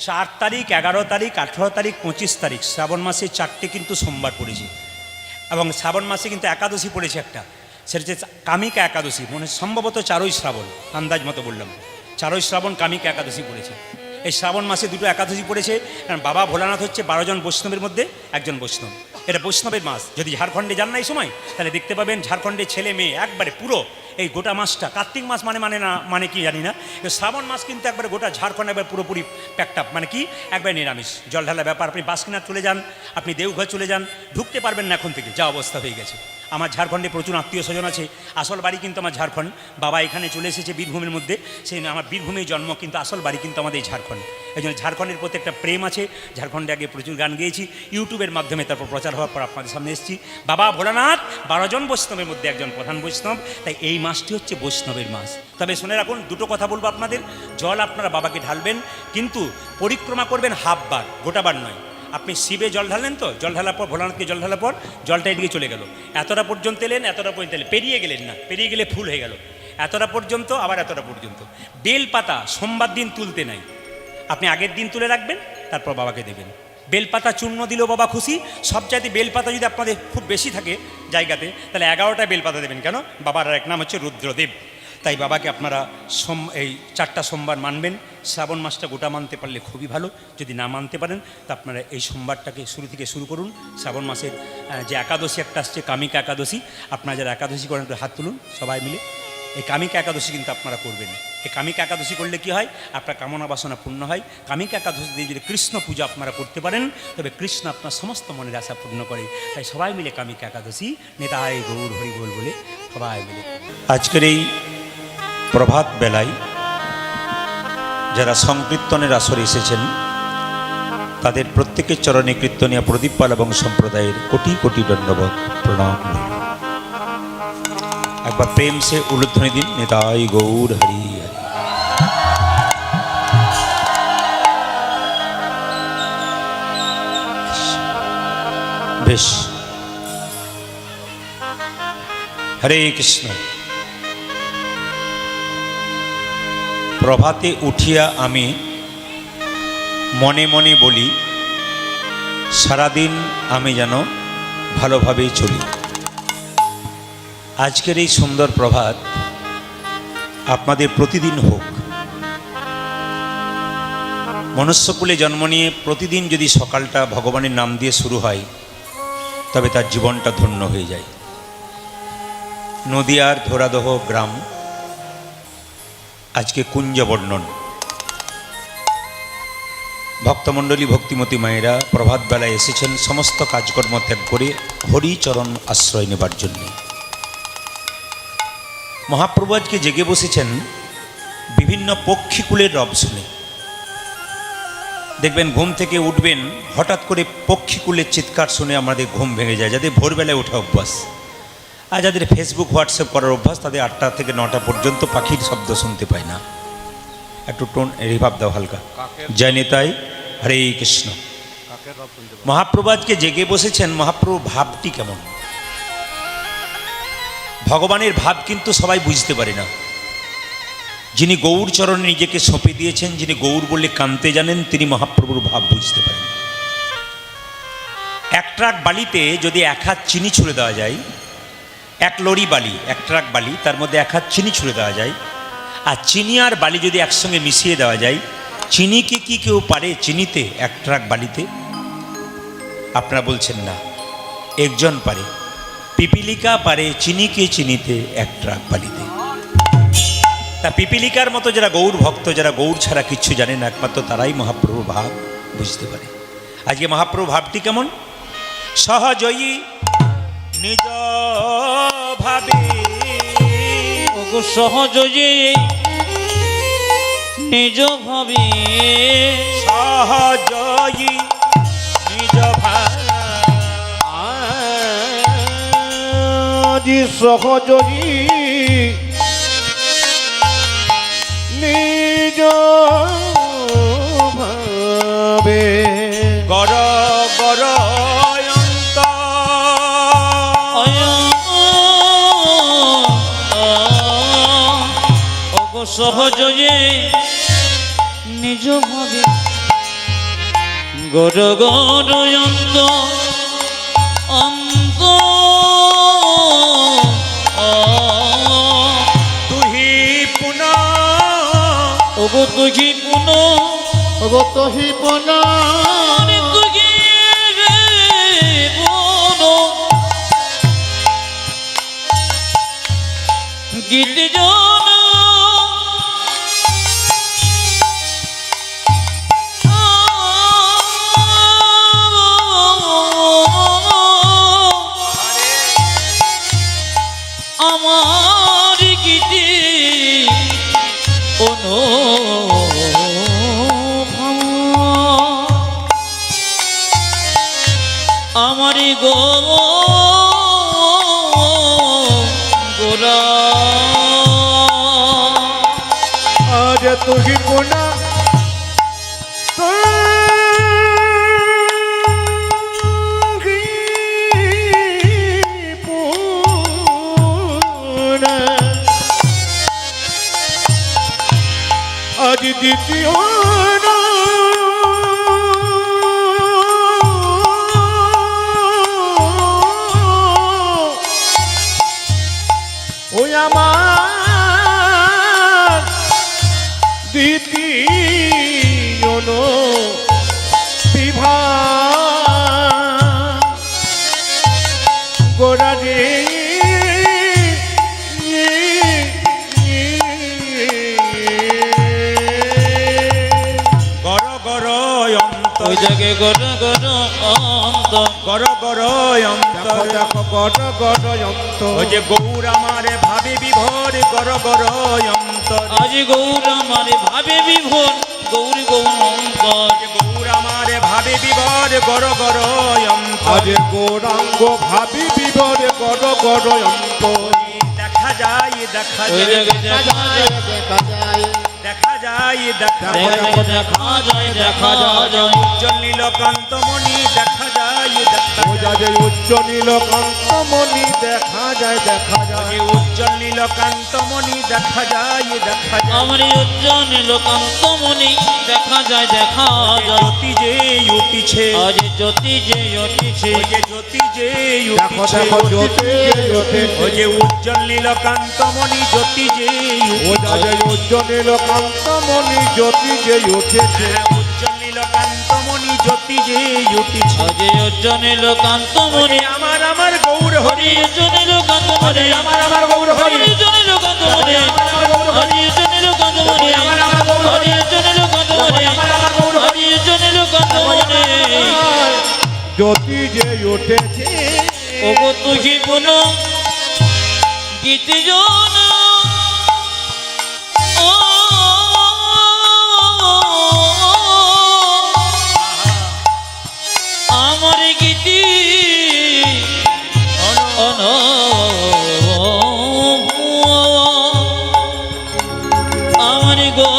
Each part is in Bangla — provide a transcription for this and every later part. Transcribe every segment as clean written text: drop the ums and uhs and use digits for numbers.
4 তারিখ, 11 তারিখ, 18 তারিখ, 25 তারিখ শ্রাবণ মাসে 4টে কিন্তু সোমবার পড়েছে। এবং শ্রাবণ মাসে কিন্তু একাদশী পড়েছে একটা, সেটা হচ্ছে কামিকা একাদশী। মনে সম্ভবত 4ই শ্রাবণ, আন্দাজ মতো বললাম, 4ই শ্রাবণ কামিকা একাদশী পড়েছে। এই শ্রাবণ মাসে 2টো একাদশী পড়েছে, কারণ বাবা ভোলানাথ হচ্ছে 12 জন বৈষ্ণবের মধ্যে একজন বৈষ্ণব। এটা বৈষ্ণবের মাস। যদি ঝাড়খণ্ডে যান না এই সময়, তাহলে দেখতে পাবেন ঝাড়খণ্ডের ছেলে মেয়ে একবারে পুরো এই গোটা মাসটা, কার্তিক মাস মানে কি জানি না, শ্রাবণ মাস কিন্তু একবারে গোটা ঝাড়খণ্ড একবার পুরোপুরি প্যাকটাপ, মানে কি একবারে নিরামিষ জল ঢালা ব্যাপার। আপনি বাসকিনাথ চলে যান, আপনি দেওঘর চলে যান, ঢুকতে পারবেন না এখন থেকে, যা অবস্থা হয়ে গেছে। আমার ঝাড়খণ্ডে প্রচুর আত্মীয় স্বজন আছে, আসল বাড়ি কিন্তু আমার ঝাড়খণ্ড। বাবা এখানে চলে এসেছে বীরভূমের মধ্যে, সেই আমার বীরভূমেই জন্ম, কিন্তু আসল বাড়ি কিন্তু আমাদের ঝাড়খণ্ড। এই জন্য ঝাড়খণ্ডের প্রতি একটা প্রেম আছে। ঝাড়খণ্ডে আগে প্রচুর গান গেয়েছি, ইউটিউবের মাধ্যমে তারপর প্রচার হওয়ার পর আপনাদের সামনে এসেছি। বাবা ভোলানাথ 12 জন বৈষ্ণবের মধ্যে একজন প্রধান বৈষ্ণব, তাই এই মাসটি হচ্ছে বৈষ্ণবের মাস। তবে শুনে রাখুন, 2টো কথা বলবো আপনাদের। জল আপনারা বাবাকে ঢালবেন, কিন্তু পরিক্রমা করবেন হাফ বার, গোটাবার নয়। আপনি শিবে জল ঢালেন, তো জল ঢালার পর ভোলানাথকে জল ঢালার পর জলটা এদিকে চলে গেল, এতটা পর্যন্ত এলেন, এতটা পর্যন্ত এলেন, পেরিয়ে গেলেন না, পেরিয়ে গেলে ফুল হয়ে গেল, এতটা পর্যন্ত আবার এতটা পর্যন্ত। বেলপাতা সোমবার দিন তুলতে নাই, আপনি আগের দিন তুলে রাখবেন, তারপর বাবাকে দেবেন। বেলপাতা চূর্ণ দিলেও বাবা খুশি। সবচাইতে বেলপাতা যদি আপনাদের খুব বেশি থাকে জায়গাতে, তাহলে 11টা বেলপাতা দেবেন। কেন? বাবার আর এক নাম হচ্ছে রুদ্রদেব। তাই বাবাকে আপনারা এই 4টা সোমবার মানবেন। শ্রাবণ মাসটা গোটা মানতে পারলে খুবই ভালো, যদি না মানতে পারেন তা আপনারা এই সোমবারটাকে শুরু থেকে শুরু করুন। শ্রাবণ মাসের যে একাদশী একটা আসছে কামিকা একাদশী, আপনারা যারা একাদশী করেন একটু হাত তুলুন সবাই মিলে। এই কামিকা একাদশী কিন্তু আপনারা করবেন। এই কামিকা একাদশী করলে কি হয়? আপনার কামনা বাসনা পূর্ণ হয়। কামিকা একাদশী দিয়ে যদি কৃষ্ণ পূজা আপনারা করতে পারেন, তবে কৃষ্ণ আপনার সমস্ত মনের আশা পূর্ণ করে। তাই সবাই মিলে কামিকা একাদশী নেতায় গৌর হরি বল বলে সবাই মিলে আজকের এই প্রভাত বেলায় যারা সংকীর্তনের আসরে এসেছেন, তাদের প্রত্যেকের চরণে কীর্তনিয়া প্রদীপপাল এবং সম্প্রদায়ের কোটি কোটি দণ্ডবত প্রণাম। একবার প্রেম সে উলুধ্বনি দিন, নেতাই গৌর হরি হরি। বেশ, হরে কৃষ্ণ। প্রভাতে উঠিয়া আমি মনে মনে বলি, সারাদিন আমি যেন ভালোভাবেই চলি। আজকের এই সুন্দর প্রভাত আপনাদের প্রতিদিন হোক। মনুষ্যকুলে জন্ম নিয়ে প্রতিদিন যদি সকালটা ভগবানের নাম দিয়ে শুরু হয়, তবে তার জীবনটা ধন্য হয়ে যায়। নদিয়ার ধরাদহ গ্রাম আজকে কুঞ্জ বর্ণন। ভক্তমণ্ডলী ভক্তিমতী মায়েরা প্রভাত বেলায় এসেছেন সমস্ত কাজকর্ম ত্যাগ করে হরিচরণ আশ্রয় নেবার জন্যে। মহাপ্রভু আজকে জেগে বসেছেন বিভিন্ন পক্ষীকুলের রব শুনে। দেখবেন ঘুম থেকে উঠবেন, হঠাৎ করে পক্ষীকুলের চিৎকার শুনে আমাদের ঘুম ভেঙে যায়, যাদের ভোরবেলায় ওঠা অভ্যাস। আর যাদের ফেসবুক হোয়াটসঅ্যাপ করার অভ্যাস, তাদের 8টা থেকে 9টা পর্যন্ত পাখির শব্দ শুনতে পায় না। একটু টোন রিভাব দাও হালকা। জয় নিতাই, হরে কৃষ্ণ। মহাপ্রভু আজকে জেগে বসেছেন। মহাপ্রভু ভাবটি কেমন? ভগবানের ভাব কিন্তু সবাই বুঝতে পারে না। যিনি গৌর চরণে নিজেকে সঁপে দিয়েছেন, যিনি গৌর বলে কানতে জানেন, তিনি মহাপ্রভুর ভাব বুঝতে পারেন। এক ট্রাক বালিতে যদি 1 হাত চিনি ছুঁড়ে দেওয়া যায়, 1 লরি বালি, 1 ট্রাক বালি, তার মধ্যে 1 হাত চিনি ছুঁড়ে দেওয়া যায়, আর চিনি আর বালি যদি একসঙ্গে মিশিয়ে দেওয়া যায়, চিনিকে কি কেউ পারে চিনিতে 1 ট্রাক বালিতে? আপনারা বলছেন না, একজন পারে। পিপিলিকা পারে চিনিকে চিনিতে 1 ট্রাক বালিতে। তা পিপিলিকার মতো যারা গৌর ভক্ত, যারা গৌর ছাড়া কিচ্ছু জানে না, একমাত্র তারাই মহাপ্রভুর ভাব বুঝতে পারে। আজকে মহাপ্রভু ভাবটি কেমন? সহজয়ী নিজ ভাবে, সহজয়ী নিজ ভাবে, সহজয়ী নিজ ভাবে, সহজয়ী নিজ ভাবে, গর গর সহজে নিজ ভাবে গর গর অন্ত অন্ত তুহি পুনঃ ওগো তুহি পুন ওগো তোহি পুনঃ তুহি পুন গীত জন আমার গীতে আমার গো গোরা আজ তোহি পুনঃ আজ দ্বিতীয় ওই আমার দ্বিতীয় বিভা গোরা রে গর গর অন্ত ওই জায়গায় গর গর অন্ত গর গর অন্ত দেখো দেখো গড় গড় অন্ত ওই যে গৌর আমারে ভাবে বিভোর গর গর অন্তর আজ গৌর আমারে ভাবে বিভোর গৌরী গৌরঙ্ক যে গৌর আমারে ভাবে বিভোর গর গর অন্তর আজ গৌরাঙ্গ ভাবি বিবরে গড় গড় অন্ত দেখা যায় দেখা ওই যায় জায়গায় দেখা যায় দেখা যায় দেখা যায় দেখা যায় দেখা যায় উজ্জ্বল নীলকান্ত মণি দেখা যায় দেখা ওজা যে উচ্চ নীলকান্ত মণি দেখা যায় দেখা যায় যায় উজ্জ্বল নীলকান্ত মণি দেখা যায় দেখা যায় আমার উজ্জ্বল নীলকান্ত মণি দেখা যায় দেখা যায় জ্যোতি যে উঠিছে আজ জ্যোতি যে উঠিছে ওই যে জ্যোতি যে দেখো উঠিছে দেখো জ্যোতি জ্যোতি ওই যে উজ্জ্বল নীলকান্ত মণি জ্যোতি যে ওজা যে উচ্চ নীলকান্ত মণি জ্যোতি যে উঠেছে উজ্জ্বল নীলকান্ত মণি জ্যোতি যে উঠিছে আজ উজ্জ্বল নীলকান্ত মণি আমার আমার গৌর হরি হরি উজ্জ্বল নীলকান্ত মণি আমার আমার গৌর হরি হরি উজ্জ্বল নীলকান্ত মণি হরি উজ্জ্বল নীলকান্ত মণি হরি উজ্জ্বল নীলকান্ত মণি হরি উজ্জ্বল নীলকান্ত মণি জ্যোতি যে উঠেছে ওগো তুহি পুন গীত জন ও আমার গীতি অন আমার গো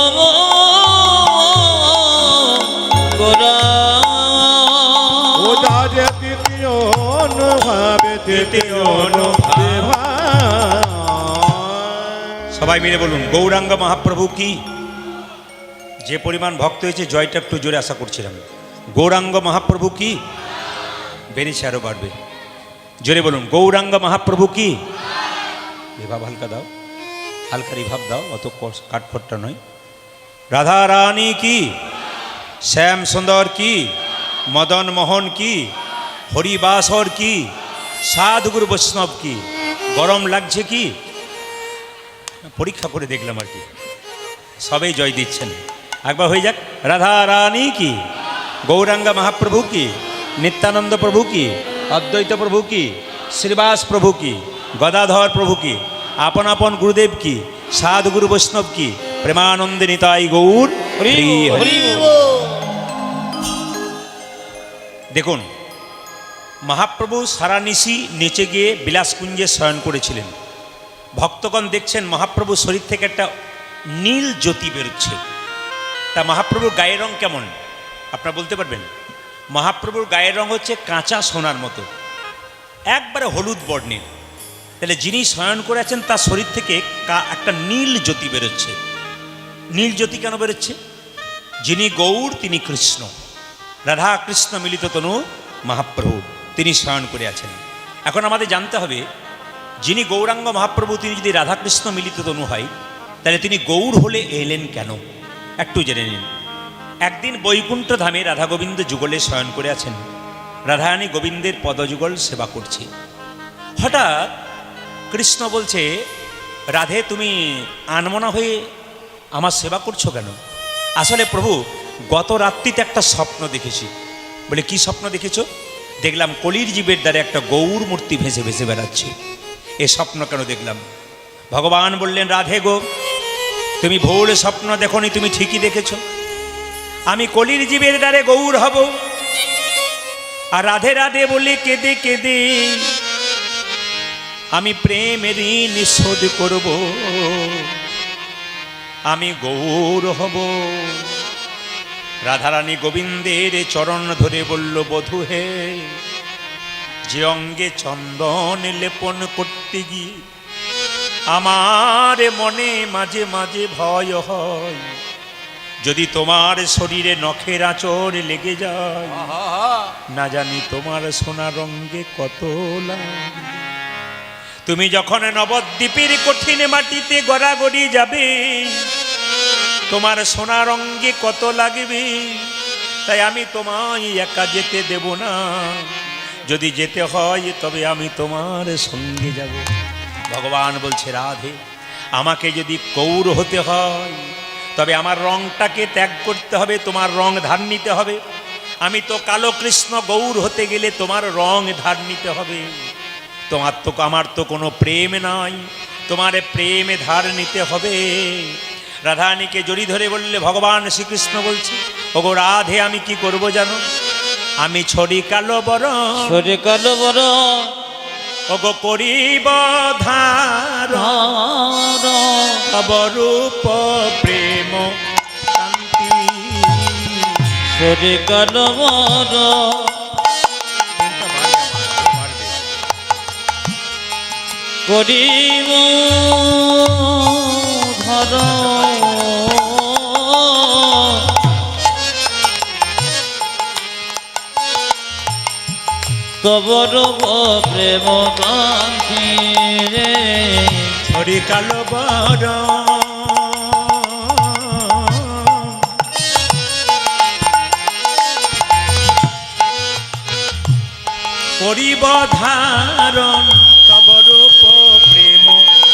গোরা ওজা যে দ্বিতীয় অনুভাবে তৃতীয় অনুভাবে সবাই মিলে বলুন গৌরাঙ্গ মহাপ্রভু কি যে পরিমাণ ভক্ত হয়েছে জয়টা একটু জোরে আশা করছিলাম গৌরাঙ্গ মহাপ্রভু কি বেড়েছে আরো বাড়বে জোরে বলুন গৌরাঙ্গ মহাপ্রভু কি রিভাব হালকা দাও হালকা রিভাব দাও অত কাঠখট্টা নয় রাধা রানী কি শ্যাম সুন্দর কি মদন মোহন কি হরিবাসর কি সাধুগুরু বৈষ্ণব কি গরম লাগছে কি পরীক্ষা করে দেখলাম আর কি সবাই জয় দিচ্ছেন একবার হয়ে যাক রাধা রানী কি গৌরাঙ্গ মহাপ্রভু কি নিত্যানন্দ প্রভু কি অদ্বৈত প্রভু কি শ্রীবাস প্রভু কি গদাধর প্রভু কি আপন আপন গুরুদেব কি সাধুগুরু বৈষ্ণব কি প্রেমানন্দে নিতাই গৌর হরি হরি। দেখুন মহাপ্রভু সারা নিশি নেচে গিয়ে বিলাসকুঞ্জে শয়ন করেছিলেন ভক্তগণ দেখছেন মহাপ্রভু শরীর থেকে একটা নীল জ্যোতি বেরোচ্ছে তা মহাপ্রভুর গায়ের রং কেমন আপনারা বলতে পারবেন মহাপ্রভুর গায়ের রং হচ্ছে কাঁচা সোনার মতো একবারে হলুদ বর্ণের তাহলে যিনি শয়ন করেছেন তার শরীর থেকে একটা নীল জ্যোতি বেরোচ্ছে নীল জ্যোতি কেন বেরোচ্ছে যিনি গৌর তিনি কৃষ্ণ রাধা কৃষ্ণ মিলিত তনু মহাপ্রভু তিনি শয়ন করে আছেন। এখন আমাদের জানতে হবে, যিনি গৌরাঙ্গ মহাপ্রভু তিনি যদি রাধাকৃষ্ণ মিলিত তনু হয়, তাহলে তিনি গৌর হলে এলেন কেন? একটু জেনে নিন। একদিন বৈকুণ্ঠ ধামে রাধা গোবিন্দ যুগলে শয়ন করে আছেন, রাধারানী গোবিন্দের পদযুগল সেবা করছে। হঠাৎ কৃষ্ণ বলছে, রাধে তুমি আনমনা হয়ে আমার সেবা করছো কেন? আসলে প্রভু, গত রাত্রিতে একটা স্বপ্ন দেখেছি। বলে কি স্বপ্ন দেখেছো? দেখলাম কলির জীবের দ্বারা একটা গৌর মূর্তি ভেসে ভেসে বেড়াচ্ছে। এ স্বপ্ন কেন দেখলাম? ভগবান বললেন, রাধে গো, তুমি ভুল স্বপ্ন দেখোনি, তুমি ঠিকই দেখেছো। আমি কলির জীবের দ্বারে গৌর হব, আর রাধে রাধে বলে কেঁদে কেঁদে আমি প্রেমের ঋণ শোধ করব, আমি গৌর হব। রাধারানী গোবিন্দের চরণ ধরে বলল, বধূ হে, যে অঙ্গে চন্দন লেপন করতে গিয়ে আমার মনে মাঝে মাঝে ভয় হয়, যদি তোমার শরীরে নখের আঁচড় লেগে যায়, না জানি তোমার সোনা রঙ্গে কত লাগে। তুমি যখন নবদ্বীপের কঠিন মাটিতে গড়াগড়ি যাবে, তোমার সোনা রঙ্গে কত লাগবে। তাই আমি তোমায় একা যেতে দেব না, যদি যেতে হয় তবে আমি তোমার সঙ্গে যাব। ভগবান বলছে, রাধে, আমাকে যদি গৌর হতে হয় তবে আমার রংটাকে ত্যাগ করতে হবে, তোমার রং ধার নিতে হবে। আমি তো কালো কৃষ্ণ, গৌর হতে গেলে তোমার রং ধার নিতে হবে। আমার তো কোনো প্রেম নাই, তোমার প্রেমে ধার নিতে হবে। রাধারানীকে জড়ি ধরে বললে, ভগবান শ্রীকৃষ্ণ বলছে, ওগো রাধে, আমি কি করব জানো? আমি ছড়ি কালো বড়, ছড়ি কালো বড়, ওগো করিব ধার অবরূপ প্রেম শান্তি। ছড়ি কালো বড়, করিব ঘর তবর প্রেম কান্তি রে। ছড়ি কালো বড়, করিব ধারণ তবরূপ প্রেম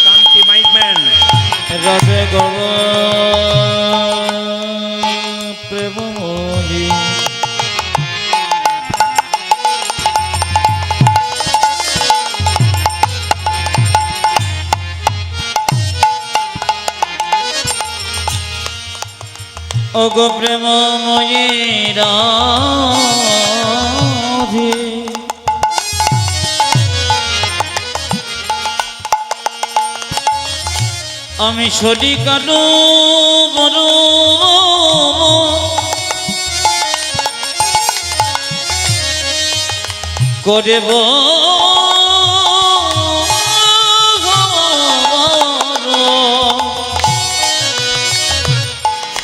কান্তি। মাইকম্যান, রবে গব প্রেমময়ী, ওগো প্রেমময়ী রাধে, আমি সরি কালো বড়, করব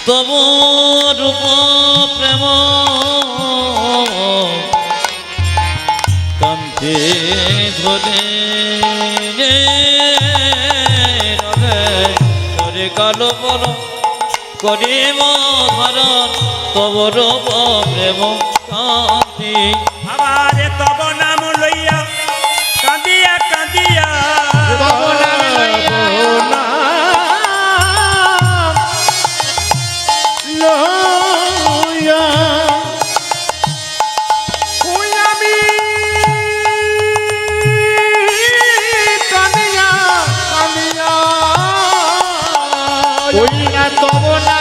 তব রূপ প্রেম কান্তে ধরে কালো বড় করিব ধারণ তব রূপ প্রেম কান্তি। আবার তব নাম লইয়া কাঁদিয়া কাঁদিয়া, তব নাম লইয়া তব না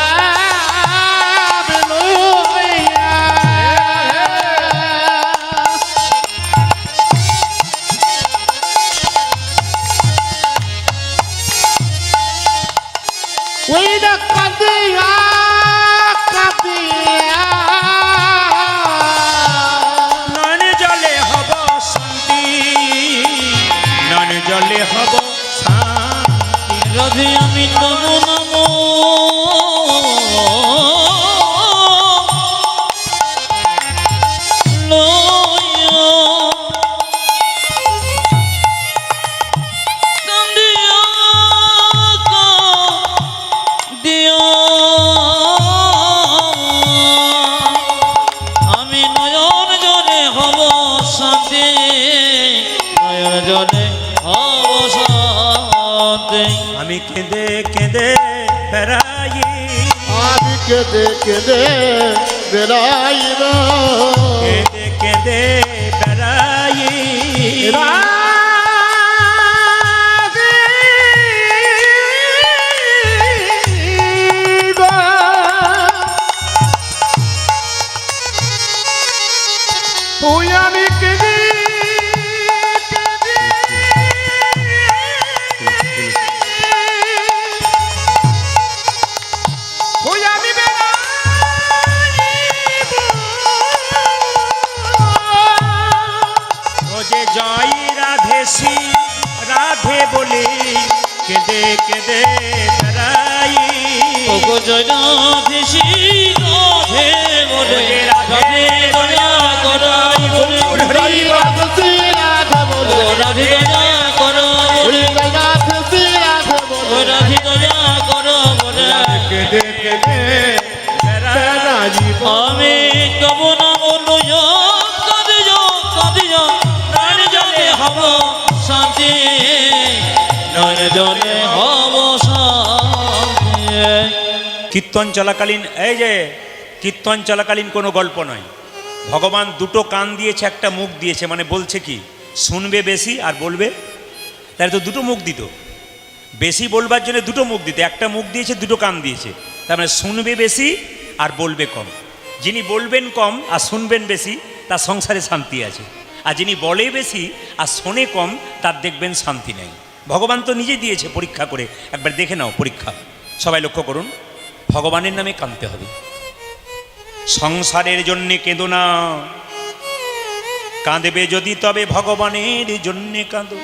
জনে অবসাতে আমি কেঁদে কেঁদে বেড়াই, আমি কেঁদে কেঁদে বেড়াইব কেঁদে কেঁদে বেড়াই। তুই আমি কেঁদে তুই আমি ও যে জয় রাধে শ্রী রাধে বলে কেঁদে কেঁদে বেড়াই। ওগো জয় রাধে শ্রী রাধে বলে রাধে দয়া করো বলে হরি রাধে শ্রী রাধে বলে ওগো রাধে দয়া করো বলে হরি রাধে শ্রী রাধে ও বলে রাধে দয়া করো বলে কেঁদে কেঁদে বেড়াইব আমি কব না বলো কাঁদে নয়ন জলে হব শান্তি নয়ন জলে হব শান্তি। কীর্তন চলাকালীন, এই যে কীর্তন চলাকালীন কোনো গল্প নয়। ভগবান দুটো কান দিয়েছে, একটা মুখ দিয়েছে, মানে বলছে কি শুনবে বেশি আর বলবে, তাহলে তো দুটো মুখ দিত। বেশি বলবার জন্য দুটো মুখ দিতে, একটা মুখ দিয়েছে দুটো কান দিয়েছে, তার মানে শুনবে বেশি আর বলবে কম। যিনি বলবেন কম আর শুনবেন বেশি তার সংসারে শান্তি আছে, আর যিনি বলে বেশি আর শোনে কম তার দেখবেন শান্তি নেই। ভগবান তো নিজে দিয়েছে পরীক্ষা করে, একবার দেখে নাও পরীক্ষা। সবাই লক্ষ্য করুন, ভগবানের নামে কাঁদতে হবে। সংসারের জন্যে কেঁদো না, কাঁদবে যদি তবে ভগবানের জন্যে কাঁদো।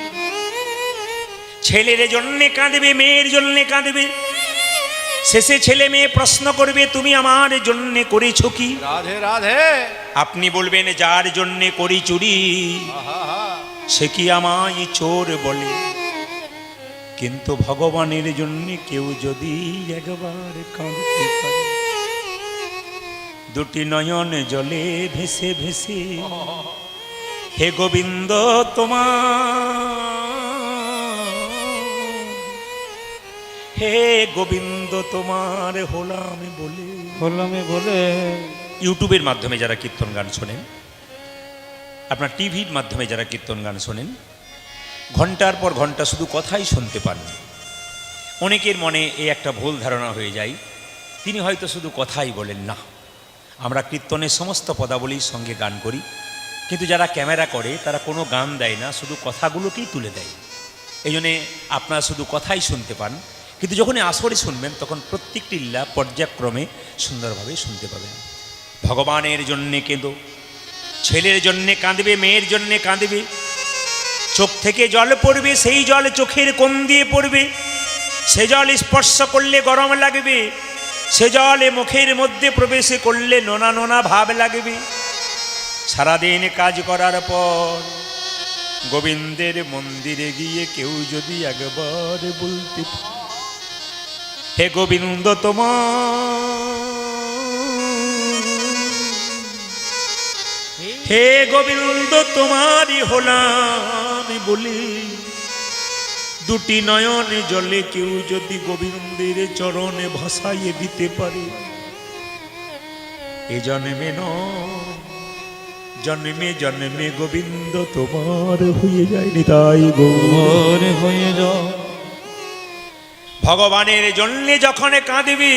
ছেলের জন্যে কাঁদবে, মেয়ের জন্যে কাঁদবে, শেষে ছেলে মেয়ে প্রশ্ন করবে তুমি আমার জন্যে করেছ কি? রাধে রাধে আপনি বলবেন যার জন্যে করি চুরি সে কি আমায় চোর বলে। কিন্তু ভগবানের জন্যে কেউ যদি একবার কাঁদতে পারে, দুটি নয়ন জলে ভেসে ভেসে হে গোবিন্দ তোমার, হে গোবিন্দ তোমার হলাম বলে। ইউটিউবের মাধ্যমে যারা কীর্তন গান শোনেন, আপনার টিভির মাধ্যমে যারা কীর্তন গান শোনেন, ঘন্টার পর ঘন্টা শুধু কথাই শুনতে পান। অনেকের মনে এই একটা ভুল ধারণা হয়ে যায়, তিনি হয়তো শুধু কথাই বলেন না। আমরা কীর্তনের সমস্ত পদাবলীর সঙ্গে গান করি, কিন্তু যারা ক্যামেরা করে তারা কোনো গান দেয় না, শুধু কথাগুলোকেই তুলে দেয়। এই জন্যে আপনারা শুধু কথাই শুনতে পান, কিন্তু যখন আসরে শুনবেন তখন প্রত্যেকটি লীলা পর্যায়ক্রমে সুন্দরভাবে শুনতে পাবেন। ভগবানের জন্যে কেঁদো, ছেলের জন্যে কাঁদবে, মেয়ের জন্যে কাঁদবে, চোখ থেকে জল পড়বে, সেই জল চোখের কোণ দিয়ে পড়বে, সে জল স্পর্শ করলে গরম লাগবে, সে জলে মুখের মধ্যে প্রবেশ করলে নোনা নোনা ভাব লাগবে। সারাদিন কাজ করার পর গোবিন্দের মন্দিরে গিয়ে কেউ যদি একবার বলতে পারে, হে গোবিন্দ তোমার, হে গোবিন্দ তোমারই হলাম বলি, দুটি নয়ন জলে কেউ যদি গোবিন্দের চরণে ভাসাইয়ে দিতে পারে, এ জন্মে নয় জন্মে জন্মে গোবিন্দ তোমার হয়ে যায় নিতাই গৌর হয়ে যাও। ভগবানের জন্যে যখন কাঁদবি,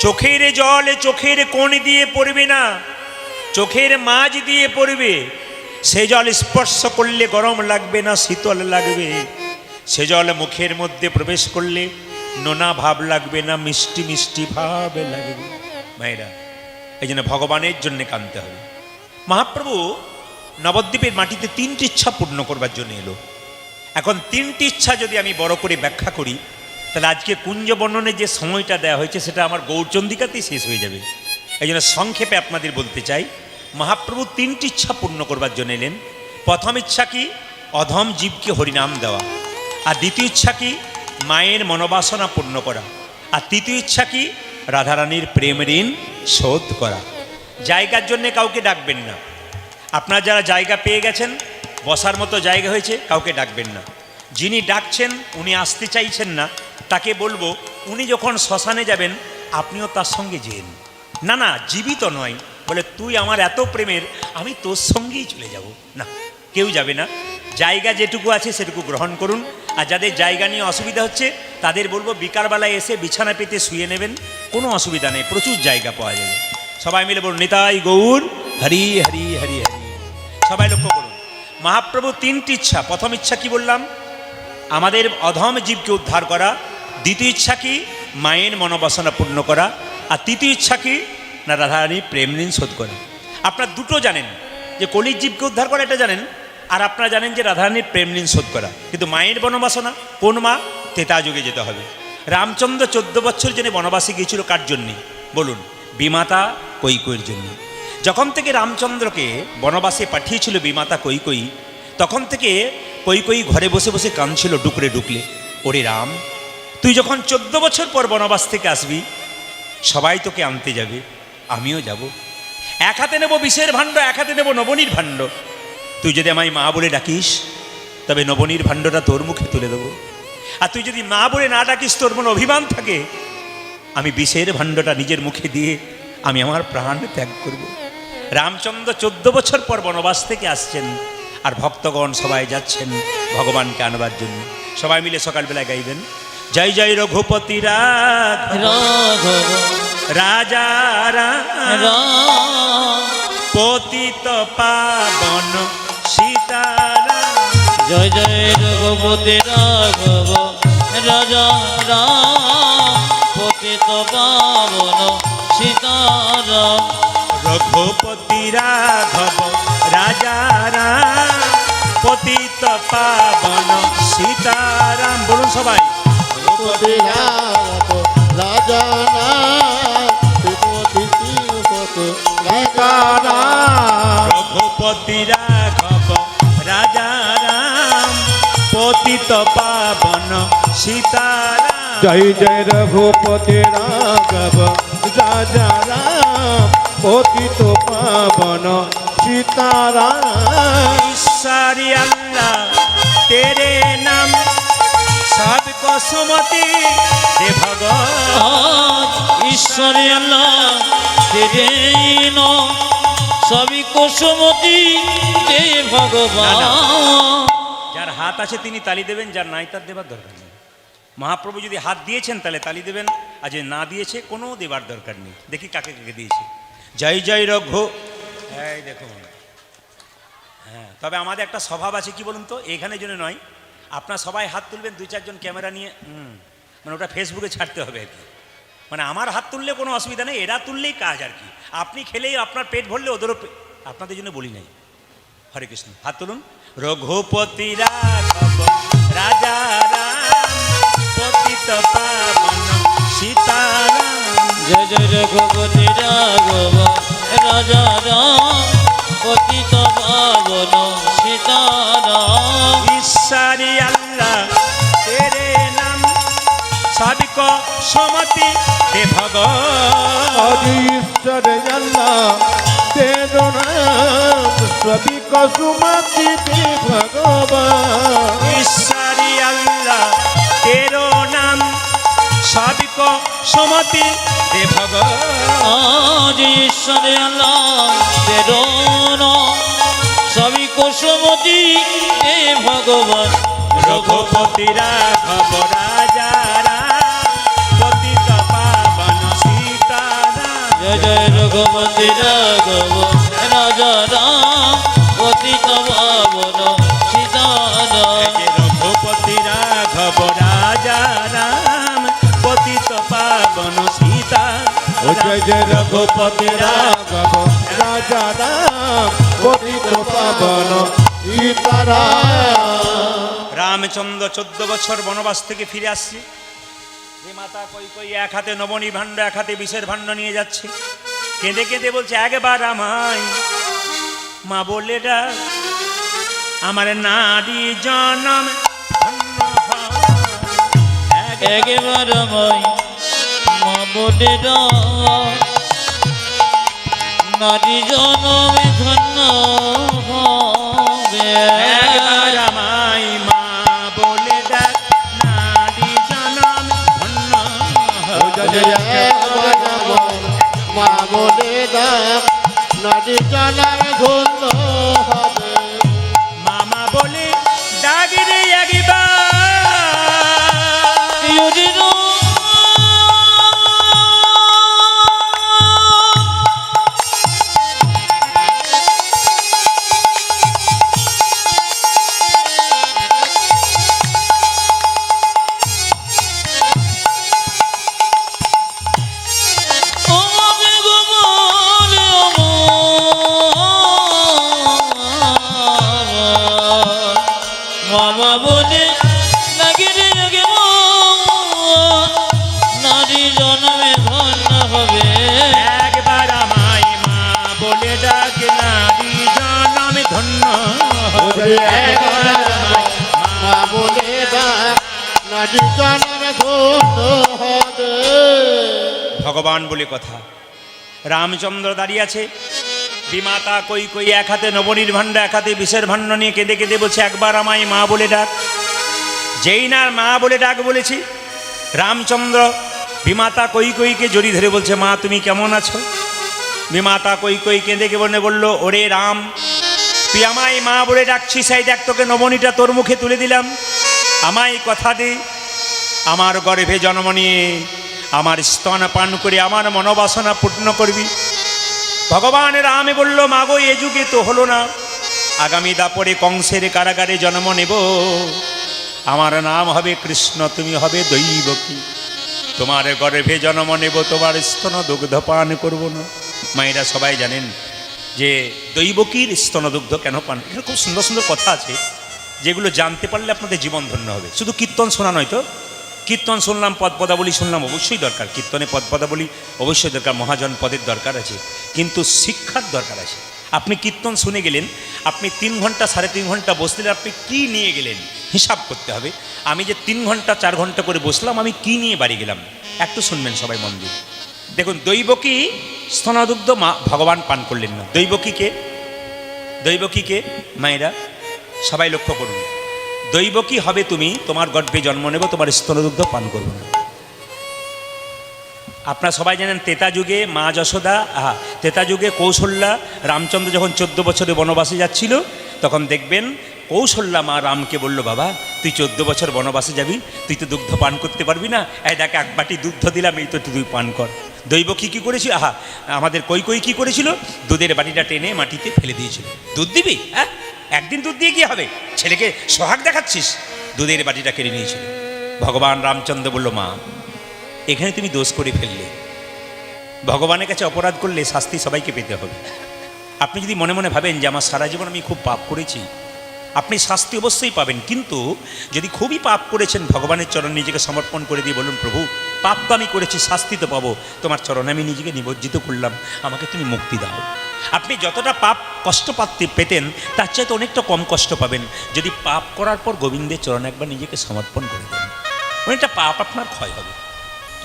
চোখের জল চোখের কোণ দিয়ে পড়বে না, চোখের মাঝ দিয়ে পড়বে। সে জল স্পর্শ করলে গরম লাগবে না, শীতল লাগবে। সে জল মুখের মধ্যে প্রবেশ করলে নোনা ভাব লাগবে না, মিষ্টি মিষ্টি ভাব লাগবে। মায়েরা, এই জন্য ভগবানের জন্য কাঁদতে হবে। মহাপ্রভু নবদ্বীপের মাটিতে 3টি ইচ্ছা পূর্ণ করবার জন্য এলো। এখন 3টি ইচ্ছা যদি আমি বড় করে ব্যাখ্যা করি, তাহলে আজকে কুঞ্জ বর্ণনের যে সময়টা দেওয়া হয়েছে সেটা আমার গৌরচন্দিকাতেই শেষ হয়ে যাবে। এই জন্য সংক্ষেপে আপনাদের বলতে চাই, মহাপ্রভু 3টি ইচ্ছা পূর্ণ করবার জন্য এলেন। প্রথম ইচ্ছা কি? অধম জীবকে হরিনাম দেওয়া। আর দ্বিতীয় ইচ্ছা কি? মায়ের মনোবাসনা পূর্ণ করা। আর তৃতীয় ইচ্ছা কি? রাধারানীর প্রেম ঋণ শোধ করা। জায়গার জন্যে কাউকে ডাকবেন না। আপনারা যারা জায়গা পেয়ে গেছেন বসার মতো জায়গা হয়েছে, কাউকে ডাকবেন না। যিনি ডাকছেন উনি আসতে চাইছেন না, তাকে বলবো উনি যখন শ্মশানে যাবেন আপনিও তার সঙ্গে যেন। না না, জীবিত নয়, বলে তুই আমার এত প্রেমের, আমি তোর সঙ্গেই চলে যাব। না, কেউ যাবে না। জায়গা যেটুকু আছে সেটুকু গ্রহণ করুন। আর যাদের জায়গা নিয়ে অসুবিধা হচ্ছে তাদের বলবো বিকালবেলায় এসে বিছানা পেতে শুয়ে নেবেন, কোনো অসুবিধা নেই, প্রচুর জায়গা পাওয়া যাবে। সবাই মিলে বলুন নিতাই গৌর হরি হরি হরি হরি। সবাই লক্ষ্য করুন, মহাপ্রভু তিনটি ইচ্ছা। প্রথম ইচ্ছা কি বললাম? আমাদের অধম জীবকে উদ্ধার করা। দ্বিতীয় ইচ্ছা কি? মায়ের মনোবাসনা পূর্ণ করা। আর তৃতীয় ইচ্ছা কি? না রাধারানী প্রেম ঋণ শোধ করা। আপনারা দুটো জানেন, যে কলির জীবকে উদ্ধার করা এটা জানেন, আর আপনারা জানেন যে রাধারানীর প্রেম ঋণ শোধ করা। কিন্তু মায়ের বনবাসনা কোন মা? তেতা যুগে যেতে হবে। রামচন্দ্র 14 বছর জন্য বনবাসে গিয়েছিল কার জন্যে বলুন? বিমাতা কৈকেয়ীর জন্য। যখন থেকে রামচন্দ্রকে বনবাসে পাঠিয়েছিল বিমাতা কৈকেয়ী, তখন থেকে কৈকেয়ী ঘরে বসে বসে কাঁদছিল ডুকরে ডুকলে, ওরে রাম, তুই যখন 14 বছর পর বনবাস থেকে আসবি, সবাই তোকে আনতে যাবে, আমিও যাব। এক হাতে নেব বিষের ভাণ্ড, এক হাতে নেব নবনীর ভাণ্ড। তুই যদি আমায় মা বলে ডাকিস, তবে নবনীর ভাণ্ডটা তোর মুখে তুলে দেবো। আর তুই যদি মা বলে না ডাকিস, তোর মনে অভিমান থাকে, আমি বিষের ভাণ্ডটা নিজের মুখে দিয়ে আমি আমার প্রাণ ত্যাগ করব। রামচন্দ্র 14 বছর পর বনবাস থেকে আসছেন, আর ভক্তগণ সবাই যাচ্ছেন ভগবানকে আনবার জন্য। সবাই মিলে সকালবেলায় গাইবেন জয় জয় রঘুপতি রাঘব রাজা রাম পতিত পাবন সীতারাম। জয় জয় রঘুপতি রাঘব রাজা রাম পতিত পাবন সীতারাম। রঘুপতি রাঘব রাজা রাম পতিত পাবন সীতারাম। বলুন সবাই রাজা রঘুপতি রাঘব রাজা রাম পতিত পাবন সীতারাম। জয় জয় রঘুপতি রাঘব রাজা রাম পতিত পাবন সীতারাম। ईश्वरी अल्लाह तेरे नाम सबको सुमति दे भगवान। ঈশ্বরে আল্লাহ তেরে নাম সবই কুসুমতি দে ভগবান। যার হাত আছে তিনি তালি দেবেন, যার নাই তার দেবার দরকার নেই। মহাপ্রভু যদি হাত দিয়েছেন তাহলে তালি দেবেন, আর যে না দিয়েছে কোনো দেবার দরকার নেই। দেখি কাকে কাকে দিয়েছে। জয় জয় রঘু, এই দেখুন। হ্যাঁ, তবে আমাদের একটা স্বভাব আছে, কি বলুন তো, এখানে জন্য নয়, আপনার সবাই হাত তুলবেন 2-4 জন ক্যামেরা নিয়ে, মানে ওটা ফেসবুকে ছাড়তে হবে আর কি। মানে আমার হাত তুললে কোনো অসুবিধা নেই, এরা তুললেই কাজ আর কি। আপনি খেলেই আপনার পেট ভরলে ওদেরও আপনাদের জন্য বলি নাই। হরে কৃষ্ণ, হাত তুলুন। রঘুপতি রাঘব রাজা রাম পতিত পাবন সীতারাম। জয় জয় রঘুপতি রাঘব রাজা রাম পতিত পাবন সীতারাম। ईश्वरी अल्लाह तेरे नाम सबको सुमति दे भगवान। ईश्वर अल्लाह तेरो नाम सभी को सुमति दे भगवान। ईश्वरी अल्लाह तेरो नाम सबको सुमति दे भगवान। আজ ঈশ্বরে আল্লাহ তেরো নাম সবই কুসুমতি দে ভগবান। रघुपति राघव राजा राम पतित पावन सीताराम। জয় জয় রঘুপতি রাঘব রাজা রাম পতিত পাবন সীতারাম। रघुपति राघव राजा राम पतित पावन सीता। जय जय रघुपति राघव राजा राम पतित पावन सीताराम। রামচন্দ্র 14 বছর বনবাস থেকে ফিরে আসছে। যে মাতা কৈকেয়ী এক হাতে নবনী ভাণ্ড, এক হাতে বিষের ভাণ্ড নিয়ে যাচ্ছে, কেঁদে কেঁদে বলছে একবার আমায় মা বলে ডাক, আমার নারী জনম ধন্য হয়। একবার আমায় মা বলে ডাক, নারী জনমে ধন্য হবে। মা বলে ডাক নারী জানার ধন্য হবে মামা বলে ডাগরে একবার ইউরিন মামা বলে নাগিরে আগে নারী জন্মে ধন্য হবে একবার আমায় মা বলে ডাক নারী জনম ধন্য হবে। একবার আমায় মা বলে ডাক নারী জানার ধন্য হবে ভগবান বলে কথা। রামচন্দ্র দাঁড়িয়ে আছে, বিমাতা কই কই এক হাতে নবনীর ভাণ্ড এক হাতে বিষের ভাণ্ড নিয়ে কেঁদে কেঁদে বলছে একবার আমায় মা বলে ডাক। যেই না মা বলে ডাক বলেছি, রামচন্দ্র বিমাতা কই কইকে জড়ি ধরে বলছে মা তুমি কেমন আছো। বিমাতা কই কই কেঁদে কেঁদে বলল ওরে রাম, তুই আমায় মা বলে ডাকছিস, এই দেখ তোকে নবনীটা তোর মুখে তুলে দিলাম, আমায় কথা দে আমার গর্ভে জন্ম নিয়ে আমার স্তন পান করে আমার মনোবাসনা পূর্ণ করবি। ভগবান রামে বলল মাগো এ যুগে তো হলো না, আগামী দাপরে কংসের কারাগারে জন্ম নেব, আমার নাম হবে কৃষ্ণ, তুমি হবে দৈবকী, তোমার গর্ভে জন্ম নেব, তোমার স্তন দুগ্ধ পান করব না। মায়েরা সবাই জানেন যে দৈবকীর স্তনদুগ্ধ কেন পান, এখানে খুব সুন্দর সুন্দর কথা আছে যেগুলো জানতে পারলে আপনাদের জীবন ধন্য হবে। শুধু কীর্তন শোনা নয় তো, কীর্তন শুনলাম পদ পদাবলী শুনলাম অবশ্যই দরকার, কীর্তনে পদ পদাবলী অবশ্যই দরকার, মহাজন পদের দরকার আছে, কিন্তু শিক্ষার দরকার আছে। আপনি কীর্তন শুনে গেলেন, আপনি 3 ঘন্টা 3.5 ঘন্টা বসলেন, আপনি কি নিয়ে গেলেন হিসাব করতে হবে। আমি যে 3 ঘন্টা 4 ঘন্টা করে বসলাম, আমি কি নিয়ে বাড়ি গেলাম একটু শুনবেন সবাই মন দিয়ে। দেখুন দৈবকী স্তনদুগ্ধ মা ভগবান পান করলেন না। দৈবকীকে, দৈবকীকে মায়েরা সবাই লক্ষ্য করুন, দৈবকী হবে তুমি, তোমার গর্ভে জন্ম নেব, তোমার স্তনদুগ্ধ পান করব না। আপনারা সবাই জানেন তেতা যুগে মা যশোদা, তেতা যুগে কৌশল্যা, রামচন্দ্র যখন 14 বছরে বনবাসে যাচ্ছিল তখন দেখবেন কৌশল্যা মা রামকে বলল বাবা তুই 14 বছর বনবাসে যাবি, তুই তো দুগ্ধ পান করতে পারবি না, এই দেখ 1 বাটি দুগ্ধ দিলাম, এই তো তুই পান কর। দৈবকী কী করেছিল, আমাদের কই কই কী করেছিল, দুধের বাটিটা টেনে মাটিতে ফেলে দিয়েছিল। দুধ দিবি, হ্যাঁ একদিন দুধ দিয়ে কী হবে, ছেলেকে সোহাগ দেখাচ্ছিস, দুধের বাটিটা কেড়ে নিয়েছিল। ভগবান রামচন্দ্র বলল মা এখানে তুমি দোষ করে ফেললে, ভগবানের কাছে অপরাধ করলে শাস্তি সবাইকে পেতে হবে। আপনি যদি মনে মনে ভাবেন যে আমার সারা জীবন আমি খুব পাপ করেছি, আপনি শাস্তি অবশ্যই পাবেন, কিন্তু যদি খুবই পাপ করেছেন ভগবানের চরণে নিজেকে সমর্পণ করে দিয়ে বলুন প্রভু পাপ তো আমি করেছি, শাস্তি তো পাবো, তোমার চরণে আমি নিজেকে নিমজ্জিত করলাম, আমাকে তুমি মুক্তি দাও। আপনি যতটা পাপ কষ্ট পেতেন তার চাইতে অনেকটা কম কষ্ট পাবেন যদি পাপ করার পর গোবিন্দের চরণে একবার নিজেকে সমর্পণ করে দেন, অনেকটা পাপ আপনার ক্ষয় হবে।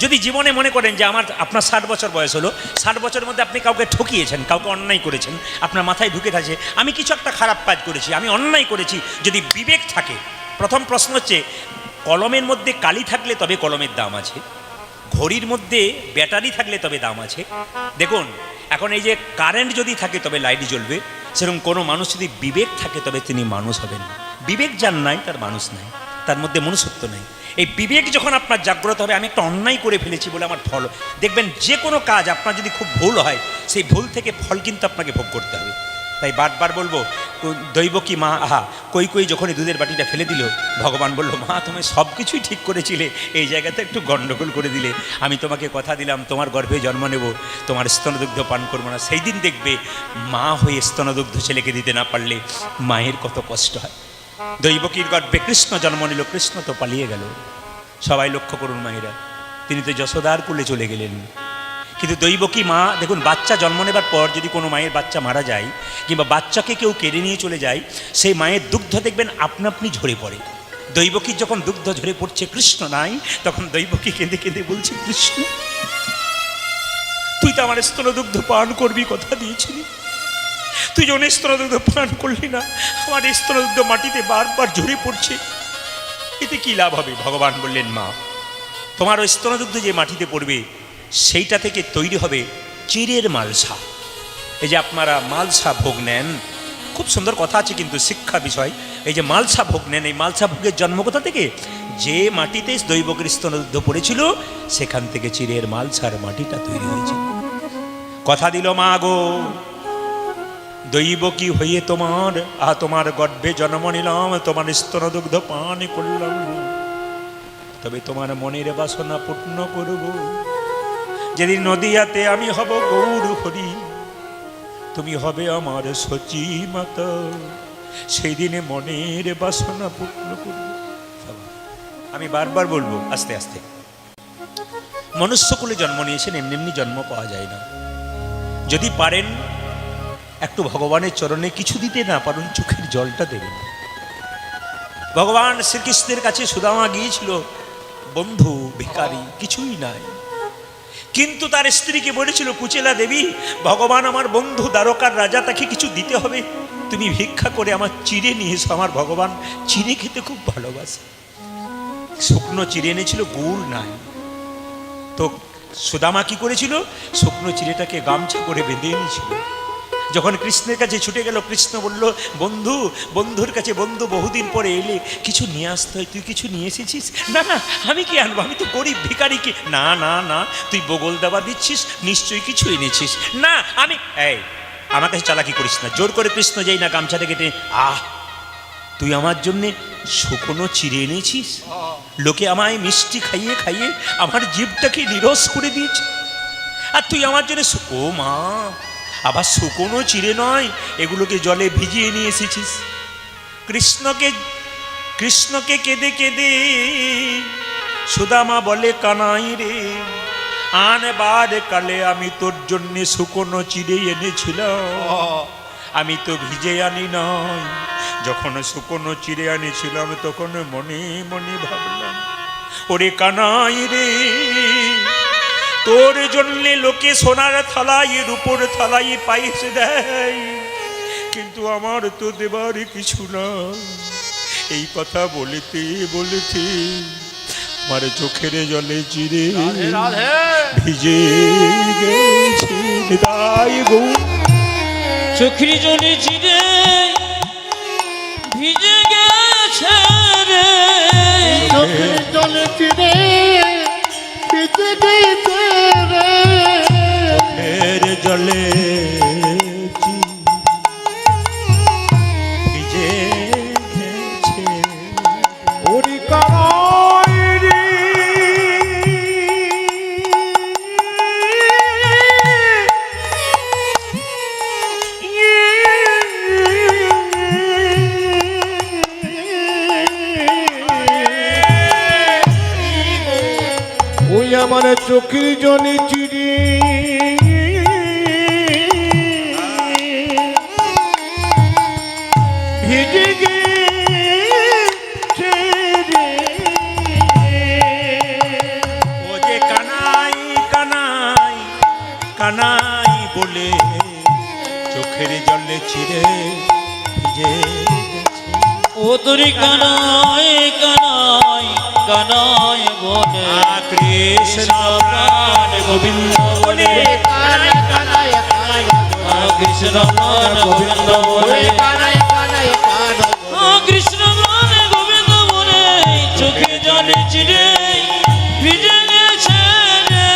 যদি জীবনে মনে করেন যে আপনার 60 বছর বয়স হলো, 60 বছরের মধ্যে আপনি কাউকে ঠকিয়েছেন, কাউকে অন্যায় করেছেন, আপনার মাথায় ঢুকে থাকে আমি কিছু একটা খারাপ কাজ করেছি, আমি অন্যায় করেছি, যদি বিবেক থাকে, প্রথম প্রশ্ন হচ্ছে কলমের মধ্যে কালি থাকলে তবে কলমের দাম আছে, ঘড়ির মধ্যে ব্যাটারি থাকলে তবে দাম আছে। দেখুন এখন এই যে কারেন্ট যদি থাকে তবে লাইট জ্বলবে, সেরকম কোনো মানুষ যদি বিবেক থাকে তবে তিনি মানুষ হবেন। বিবেক যার নাই তার মানুষ নাই, তার মধ্যে মনুষ্যত্ব নেই। এই বিবেক যখন আপনার জাগ্রত হবে, আমি একটা অন্যায় করে ফেলেছি বলে আমার ফল, দেখবেন যে কোনো কাজ আপনার যদি খুব ভুল হয় সেই ভুল থেকে ফল কিন্তু আপনাকে ভোগ করতে হবে। তাই বারবার বলবো দৈবকী মা কই কই যখন দুধের বাটিটা ফেলে দিল, ভগবান বলল মা তুমি সব কিছুই ঠিক করেছিলে, এই জায়গাতে একটু গণ্ডগোল করে দিলে, আমি তোমাকে কথা দিলাম তোমার গর্ভে জন্ম নেব, তোমার স্তনদুগ্ধ পান করবো না। সেই দিন দেখবে মা হয়ে স্তনদুগ্ধ ছেলেকে দিতে না পারলে মায়ের কত কষ্ট হয়। দৈবকীর গর্ভে কৃষ্ণ জন্ম নিল, কৃষ্ণ তো পালিয়ে গেল। সবাই লক্ষ্য করুন মায়েরা, তিনি তো যশোদার কুলে চলে গেলেন, কিন্তু দৈবকী মা দেখুন বাচ্চা জন্ম নেবার পর যদি কোনো মায়ের বাচ্চা মারা যায় কিংবা বাচ্চাকে কেউ কেড়ে নিয়ে চলে যায়, সেই মায়ের দুগ্ধ দেখবেন আপনা আপনি ঝরে পড়ে। দৈবকীর যখন দুগ্ধ ঝরে পড়ছে, কৃষ্ণ নাই, তখন দৈবকী কেঁদে কেঁদে বলছে কৃষ্ণ তুই তো আমার স্তনদুগ্ধ পান করবি কথা দিয়েছিলি, তুই যখন স্তনদুগ্ধ পান করলি না, আমার স্তনদুগ্ধ মাটিতে বারবার ঝরে পড়ছে, এতে কি লাভ হবে? ভগবান বললেন মা তোমার ওই স্তনদুগ্ধ যে মাটিতে পড়বে সেইটা থেকে তৈরি হবে চিরের মালসা। এই যে আপনারা মালসা ভোগ নেন, খুব সুন্দর কথা আছে কিন্তু শিক্ষা বিষয়। এই যে মালসা ভোগ নেন, এই মালসা ভোগের জন্ম কোথা থেকে? যে মাটিতে দৈব কৃষ্ণ পড়েছিল সেখান থেকে চিরের মালসার মাটিটা তৈরি হয়েছে। কথা দিল মা গো, দৈব কি হইয়ে তোমার, তোমার গর্ভে জন্ম নিলাম, তোমার স্তন দুগ্ধ পান করলাম, তবে তোমার মনের বাসনা পূর্ণ করব। যেদিন নদিয়াতে আমি হব গৌর হরি, তুমি হবে আমার সচী মাতা, সেই দিনে মনের বাসনা পূর্ণ করব। আমি বারবার বলবো আস্তে আস্তে, মনুষ্যকুলে জন্ম নিয়েছেন, এমনি এমনি জন্ম পাওয়া যায় না। যদি পারেন একটু ভগবানের চরণে কিছু দিতে না পারেন, চোখের জলটা দেবেন। ভগবান শ্রীকৃষ্ণের কাছে সুদামা গিয়েছিল, বন্ধু ভিখারি, কিছুই নাই, কিন্তু তার স্ত্রীকে বলেছিল কুচেলা দেবী, ভগবান আমার বন্ধু দ্বারকার রাজা, তাকে কিছু দিতে হবে, তুমি ভিক্ষা করে আমার চিড়ে নিয়ে এসো, আমার ভগবান চিড়ে খেতে খুব ভালোবাসে। শুকনো চিড়ে এনেছিল, গুড় নাই। তো সুদামা কি করেছিল, শুকনো চিড়েটাকে গামছা করে বেঁধে এনেছিল। যখন কৃষ্ণের কাছে ছুটে গেল, কৃষ্ণ বলল, বন্ধু, বন্ধুর কাছে বন্ধু বহুদিন পরে এলে, কিছু নিয়ে আসতে হয়, তুই কিছু নিয়ে এসেছিস? না না, আমি কি আনবো, আমি তো গরিব ভিখারিকে। না না না, তুই বগল দাবা দিচ্ছিস, নিশ্চয়ই কিছু এনেছিস। না আমি, এই আমার কাছে চালাকি করিস না। জোর করে কৃষ্ণ যেই না গামছাটা কেটে, তুই আমার জন্যে শুকনো চিড়ে এনেছিস? লোকে আমায় মিষ্টি খাইয়ে খাইয়ে আমার জিভটাকে নিরস করে দিয়েছে, আর তুই আমার জন্য, ও মা, আবার শুকনো চিড়ে নয়, এগুলোকে জলে ভিজিয়ে নিয়ে এসেছিস। কৃষ্ণকে কেঁদে কেঁদে সুদামা বলে, কানাই রে, আনবার কালে আমি তোর জন্য শুকনো চিড়ে এনেছিলাম, আমি তো ভিজে আনি নাই। যখন শুকনো চিড়ে আনিছিলাম তখন মনে মনে ভাবলাম, ওরে কানাই রে, তোর জন্যে লোকে সোনার থালাই, রূপোর থালাই পায়েস দেয়, কিন্তু আমার তো দেবার কিছু না। এই কথা বলিতে বলিতে আমার চোখের জলে চিরে ভিজে গেছে, তাই গো চোখের জলে চিরে ভিজে গেছে রে, চোখের জলে চিরে ভিজে গেছে রে, চোখের জলে ভিজে গেছে, ওরি কানাই রে, ওই আমার চোখের জলে চিড়ে ভিজে গেছে রে। ও যে কানাই কানাই কানাই বলে চোখের জলে চিরে ভিজে গেছে। ও তোরি কানাই কানাই কানাই বলে, কৃষ্ণ প্রাণ গোবিন্দ বলে, কানাই কানাই কানাই কৃষ্ণ মান গোবিন্দ বলে, কানাই কানাই কানাই কৃষ্ণ মান গোবিন্দ বলে, চোখে জলে চিরে ভিজে গেছে রে।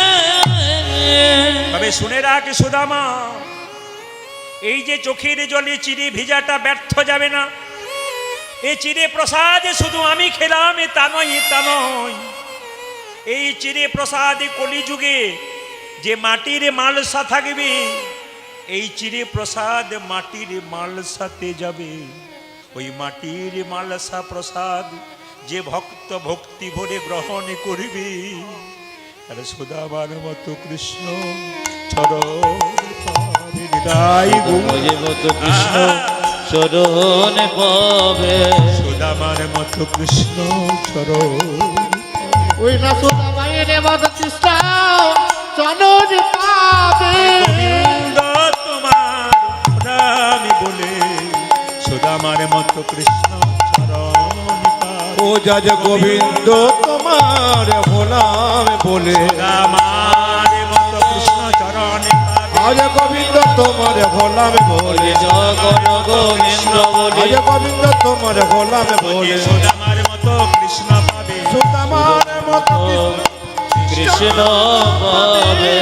তবে শুনে রাখ সুদামা, এই যে চোখের জলে চিড়ে ভিজাটা ব্যর্থ যাবে না। এই চিড়ে প্রসাদে শুধু আমি খেলাম তা নয়, তা নয়। এই চিড়ে প্রসাদে কলিযুগে যে মাটির মালসা থাকবে, এই চিড়ে প্রসাদ মাটির মালসাতে যাবে। ওই মাটির মালসা প্রসাদ যে ভক্ত ভক্তি ভরে গ্রহণ করবে, আর সুদামার মতো কৃষ্ণ চরণ পাবে। তাই গো কৃষ্ণ চরণ পাবে, সুদামার মতো কৃষ্ণ চরণ। ওই না সোনা মায়ের মতো চেষ্টা চরণ পাবে, গোবিন্দ তোমার নামি বলে সুদামার মতো কৃষ্ণ চরণ পাবে। ও যাজ গোবিন্দ তোমার হলাম বলে, সুদামার মতো কৃষ্ণ চরণ পাবে। আজ গোবিন্দ তোমার ভোলাম বলে জগর গোবিন্দ বলে আজ গোবিন্দ তোমার ভোলাম বলে সুদামার মতো কৃষ্ণ পাবে সুদামার মতো কৃষ্ণ পাবে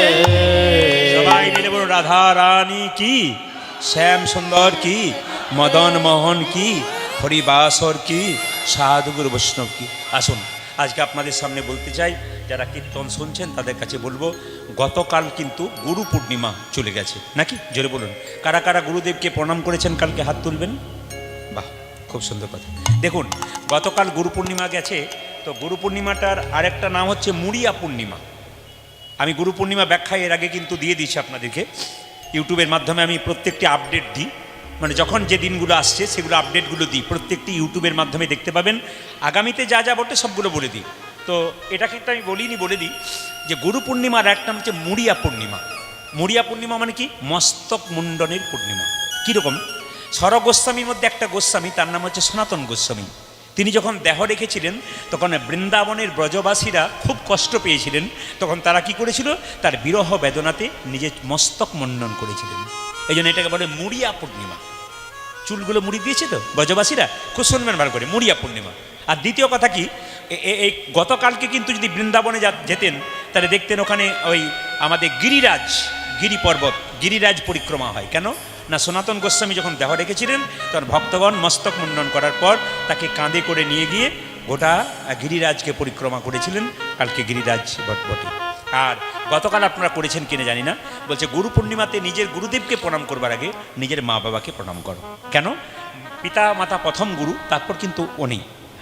সবাই মিলে বলুন রাধা রানী কি, শ্যাম সুন্দর কি, মদন মোহন কি, হরিবাসর কি, সাধুগুরু বৈষ্ণব কি। আসুন আজকে আপনাদের সামনে বলতে চাই, যারা কীর্তন শুনছেন তাদের কাছে বলবো, গতকাল কিন্তু গুরু পূর্ণিমা চলে গেছে নাকি, জোরে বলুন। কারা কারা গুরুদেবকে প্রণাম করেছেন কালকে হাত তুলবেন। বাহ, খুব সুন্দর কথা। দেখুন গতকাল গুরু পূর্ণিমা গেছে, তো গুরু পূর্ণিমাটার আরেকটা নাম হচ্ছে মুড়িয়া পূর্ণিমা। আমি গুরু পূর্ণিমা ব্যাখ্যা এর আগে কিন্তু দিয়ে দিয়েছি আপনাদেরকে, ইউটিউবের মাধ্যমে আমি প্রত্যেকটি আপডেট দিই, মানে যখন যে দিনগুলো আসছে সেগুলো আপডেটগুলো দিই, প্রত্যেকটি ইউটিউবের মাধ্যমে দেখতে পাবেন। আগামীতে যা যা বটে সবগুলো বলে দিই। তো এটা কিন্তু আমি বলিনি, বলে দিই যে গুরু পূর্ণিমার একটা নাম হচ্ছে মুড়িয়া পূর্ণিমা। মুড়িয়া পূর্ণিমা মানে কি, মস্তক মুন্ডনের পূর্ণিমা। কীরকম, স্বর গোস্বামীর মধ্যে একটা গোস্বামী, তার নাম হচ্ছে সনাতন গোস্বামী। তিনি যখন দেহ রেখেছিলেন তখন বৃন্দাবনের ব্রজবাসীরা খুব কষ্ট পেয়েছিলেন, তখন তারা কি করেছিল, তার বিরহ বেদনাতে নিজের মস্তক মুন্ডন করেছিলেন। এই জন্য এটাকে বলে মুড়িয়া পূর্ণিমা। চুলগুলো মুড়ি দিয়েছে তো ব্রজবাসীরা, খুব শুনবেন ভালো করে, মুড়িয়া পূর্ণিমা। আর দ্বিতীয় কথা কি, এই গতকালকে কিন্তু যদি বৃন্দাবনে যেতেন তাহলে দেখতেন ওখানে ওই আমাদের গিরি পর্বত, গিরিরাজ পরিক্রমা হয়। কেন না, সনাতন গোস্বামী যখন দেহ রেখেছিলেন তখন ভক্তগণ মস্তক মুন্ডন করার পর তাকে কাঁধে করে নিয়ে গিয়ে গোটা গিরিরাজকে পরিক্রমা করেছিলেন। কালকে গিরিরাজ বটে। আর গতকাল আপনারা করেছেন কিনা জানি না, বলছে গুরু পূর্ণিমাতে নিজের গুরুদেবকে প্রণাম করবার আগে নিজের মা বাবাকে প্রণাম করো। কেন, পিতা মাতা প্রথম গুরু, তারপর কিন্তু উনি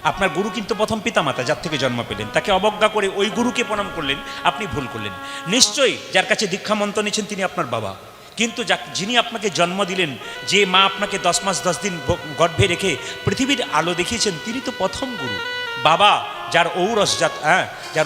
আপনার গুরু, কিন্তু প্রথম পিতা মাতা যার থেকে জন্ম পেলেন তাকে অবজ্ঞা করে ওই গুরুকে প্রণাম করলেন, আপনি ভুল করলেন। নিশ্চয়ই যার কাছে দীক্ষা মন্ত্র নিয়েছেন তিনি আপনার বাবা, কিন্তু যিনি আপনাকে জন্ম দিলেন, যে মা আপনাকে 10 মাস 10 দিন গর্ভে রেখে পৃথিবীর আলো দেখিয়েছেন, তিনি তো প্রথম গুরু। বাবা যার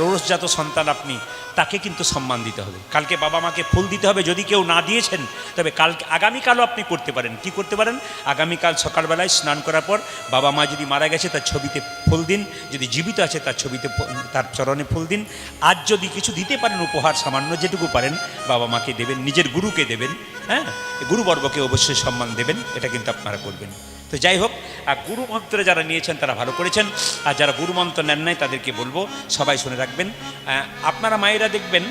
ঔরসজাত সন্তান আপনি, তাকে কিন্তু সম্মান দিতে হবে। কালকে বাবা মাকে ফুল দিতে হবে, যদি কেউ না দিয়েছেন তবে আগামীকালও আপনি করতে পারেন। কি করতে পারেন, আগামীকাল সকালবেলায় স্নান করার পর বাবা মা যদি মারা গেছে তার ছবিতে ফুল দিন, যদি জীবিত আছে তার ছবিতে, তার চরণে ফুল দিন। আজ যদি কিছু দিতে পারেন উপহার, সামান্য যেটুকু পারেন বাবা মাকে দেবেন, নিজের গুরুকে দেবেন, হ্যাঁ, গুরুবর্গকে অবশ্যই সম্মান দেবেন, এটা কিন্তু আপনারা করবেন। তো যাই হোক, আর গুরু মন্ত্রে যারা নিয়েছেন তারা ভালো করেছেন, আর যারা গুরু মন্ত্র নেন নাই তাদেরকে বলবো সবাই শুনে রাখবেন। আপনারা মায়েরা দেখবেন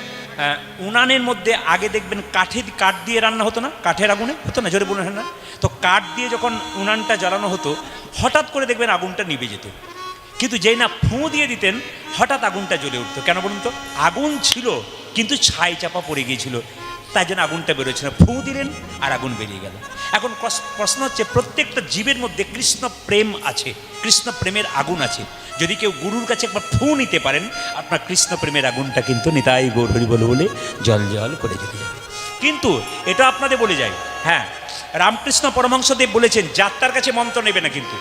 উনানের মধ্যে আগে দেখবেন কাঠ দিয়ে রান্না হতো না, কাঠের আগুনে হতো না, জোরে বলুন না। তো কাঠ দিয়ে যখন উনানটা জ্বালানো হতো হঠাৎ করে দেখবেন আগুনটা নিভে যেত, কিন্তু যেই না ফুঁ দিয়ে দিতেন হঠাৎ আগুনটা জ্বলে উঠতো। কেন বলুন তো, আগুন ছিল কিন্তু ছাই চাপা পড়ে গিয়েছিল, তাই জন্য আগুনটা বেরোচ্ছে না। ফুঁ দিলেন আর আগুন বেরিয়ে গেল। এখন প্রশ্ন হচ্ছে, প্রত্যেকটা জীবের মধ্যে কৃষ্ণ প্রেম আছে, কৃষ্ণ প্রেমের আগুন আছে। যদি কেউ গুরুর কাছে একবার ফুঁ নিতে পারেন, আপনার কৃষ্ণ প্রেমের আগুনটা কিন্তু নিতাই গৌর হরি বলে জল জল করে যেতে যাবে। কিন্তু এটা আপনাদের বলে যায়, হ্যাঁ, রামকৃষ্ণ পরমহংসদেব বলেছেন যাত্রার কাছে মন্ত্র নেবে না, কিন্তু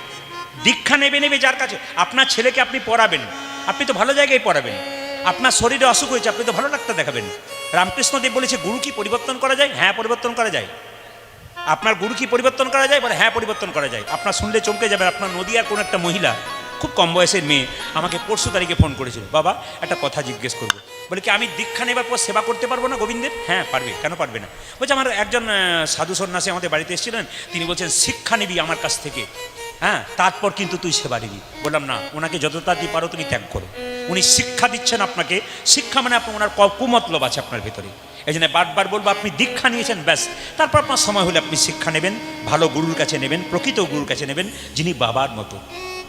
দীক্ষা নেবে যার কাছে। আপনার ছেলেকে আপনি পড়াবেন, আপনি তো ভালো জায়গায় পড়াবেন। আপনার শরীরে অসুখ হয়েছে, আপনি তো ভালো ডাক্তার দেখাবেন। রামকৃষ্ণদেব বলেছে গুরু কি পরিবর্তন করা যায়? হ্যাঁ, পরিবর্তন করা যায়। আপনার গুরু কি পরিবর্তন করা যায়? বলে হ্যাঁ, পরিবর্তন করা যায়। আপনার শুনলে চমকে যাবেন। আপনার নদিয়ার কোনো একটা মহিলা, খুব কম বয়সের মেয়ে, আমাকে পরশু তারিখে ফোন করেছিল, বাবা একটা কথা জিজ্ঞেস করবো। বলে কি, আমি দীক্ষা নেবার পর সেবা করতে পারবো না গোবিন্দের? হ্যাঁ পারবে, কেন পারবে না? বলছে আমার একজন সাধু সন্ন্যাসী আমাদের বাড়িতে এসেছিলেন, তিনি বলছেন শিক্ষা নিবি আমার কাছ থেকে, হ্যাঁ, তারপর কিন্তু তুই সেবা নিবি। বললাম না, ওনাকে যতটা দিয়ে পারো তুমি ত্যাগ করো। উনি শিক্ষা দিচ্ছেন আপনাকে, শিক্ষা মানে আপনার ওনার কুমতলব আছে আপনার ভেতরে। এই জন্য বারবার বলবো, আপনি দীক্ষা নিয়েছেন ব্যাস, তারপর আপনার সময় হলে আপনি শিক্ষা নেবেন, ভালো গুরুর কাছে নেবেন, প্রকৃত গুরুর কাছে নেবেন, যিনি বাবার মতো।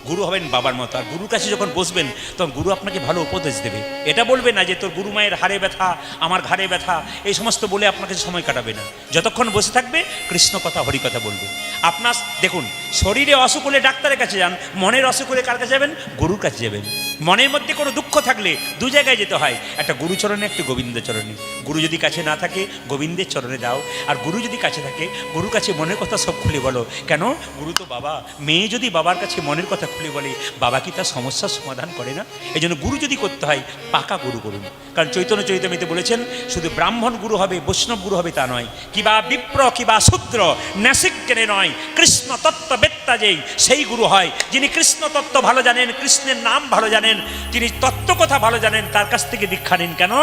গুরু হবেন বাবার মতো। আর গুরুর কাছে যখন বসবেন তখন গুরু আপনাকে ভালো উপদেশ দেবে। এটা বলবে না যে তোর গুরু মায়ের হাড়ে ব্যথা, আমার ঘাড়ে ব্যথা, এই সমস্ত বলে আপনাকে সময় কাটাবে না। যতক্ষণ বসে থাকবে কৃষ্ণ কথা হরি কথা বলবে। আপনার দেখুন, শরীরে অসুখ হলে ডাক্তারের কাছে যান, মনের অসুখ হলে কার কাছে যাবেন? গুরুর কাছে যাবেন। মনের মধ্যে কোনো দুঃখ থাকলে দু জায়গায় যেতে হয়, একটা গুরু চরণে, একটা গোবিন্দ চরণে। গুরু যদি কাছে না থাকে গোবিন্দের চরণে যাও, আর গুরু যদি কাছে থাকে গুরুর কাছে মনের কথা সব খুলে বলো। কেন? গুরু তো বাবা। মেয়ে যদি বাবার কাছে মনের কথা খুলে বলে, বাবা কি তার সমস্যার সমাধান করে না? এই জন্য গুরু যদি করতে হয় পাকা গুরু করুন। কারণ চৈতন্য চরিতামৃতে বলেছেন, শুধু ব্রাহ্মণ গুরু হবে, বৈষ্ণব গুরু হবে তা নয়, কিবা বিপ্র কিবা শূদ্র নাসিক কেনে নয়, কৃষ্ণ তত্ত্ববেত্তা যেই সেই গুরু হয়, যিনি কৃষ্ণ তত্ত্ব ভালো জানেন, কৃষ্ণের নাম ভালো জানেন, তিনি তত্ত্ব তত্ত্ব কথা ভালো জানেন, তার কাছ থেকে দীক্ষা নিন। কেন?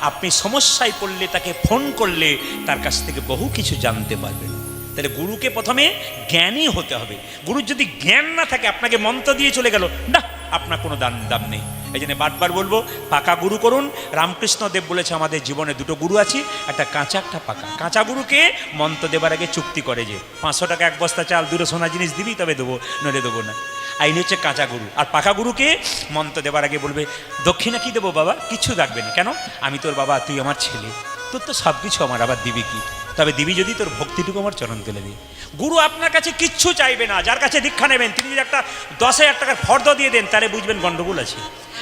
আপনি সমস্যায় পড়লে তাকে ফোন করলে তার কাছ থেকে বহু কিছু জানতে পারবেন। তাহলে গুরুকে প্রথমে জ্ঞানী হতে হবে। গুরুর যদি জ্ঞান না থাকে, আপনাকে মন্ত্র দিয়ে চলে গেল, না, আপনার কোনো দাম নেই। এই জন্য বারবার বলবো, পাকা গুরু করুন। রামকৃষ্ণ দেব বলেছে আমাদের জীবনে দুটো গুরু আছে, একটা কাঁচা একটা পাকা। কাঁচা গুরুকে মন্ত্র দেবার আগে চুক্তি করে যে 500 টাকা 1 বস্তা চাল, 2 সোনা জিনিস দিবি তবে দেবো, নইলে দেবো না। আইন হচ্ছে কাঁচা গুরু। আর পাকা গুরুকে মন্ত্র দেবার আগে বলবে, দক্ষিণা কি দেবো বাবা? কিচ্ছু রাখবে না। কেন? আমি তোর বাবা, তুই আমার ছেলে, তোর তো সব কিছু আমার, আবার দিবি কি? তবে দিবি যদি তোর ভক্তিটুকু আমার চরণ তুলে দিই। গুরু আপনার কাছে কিচ্ছু চাইবে না। যার কাছে দীক্ষা নেবেন, তিনি যদি একটা 10,000 টাকার ফর্দ দিয়ে দেন, তাহলে বুঝবেন গন্ডগোল আছে।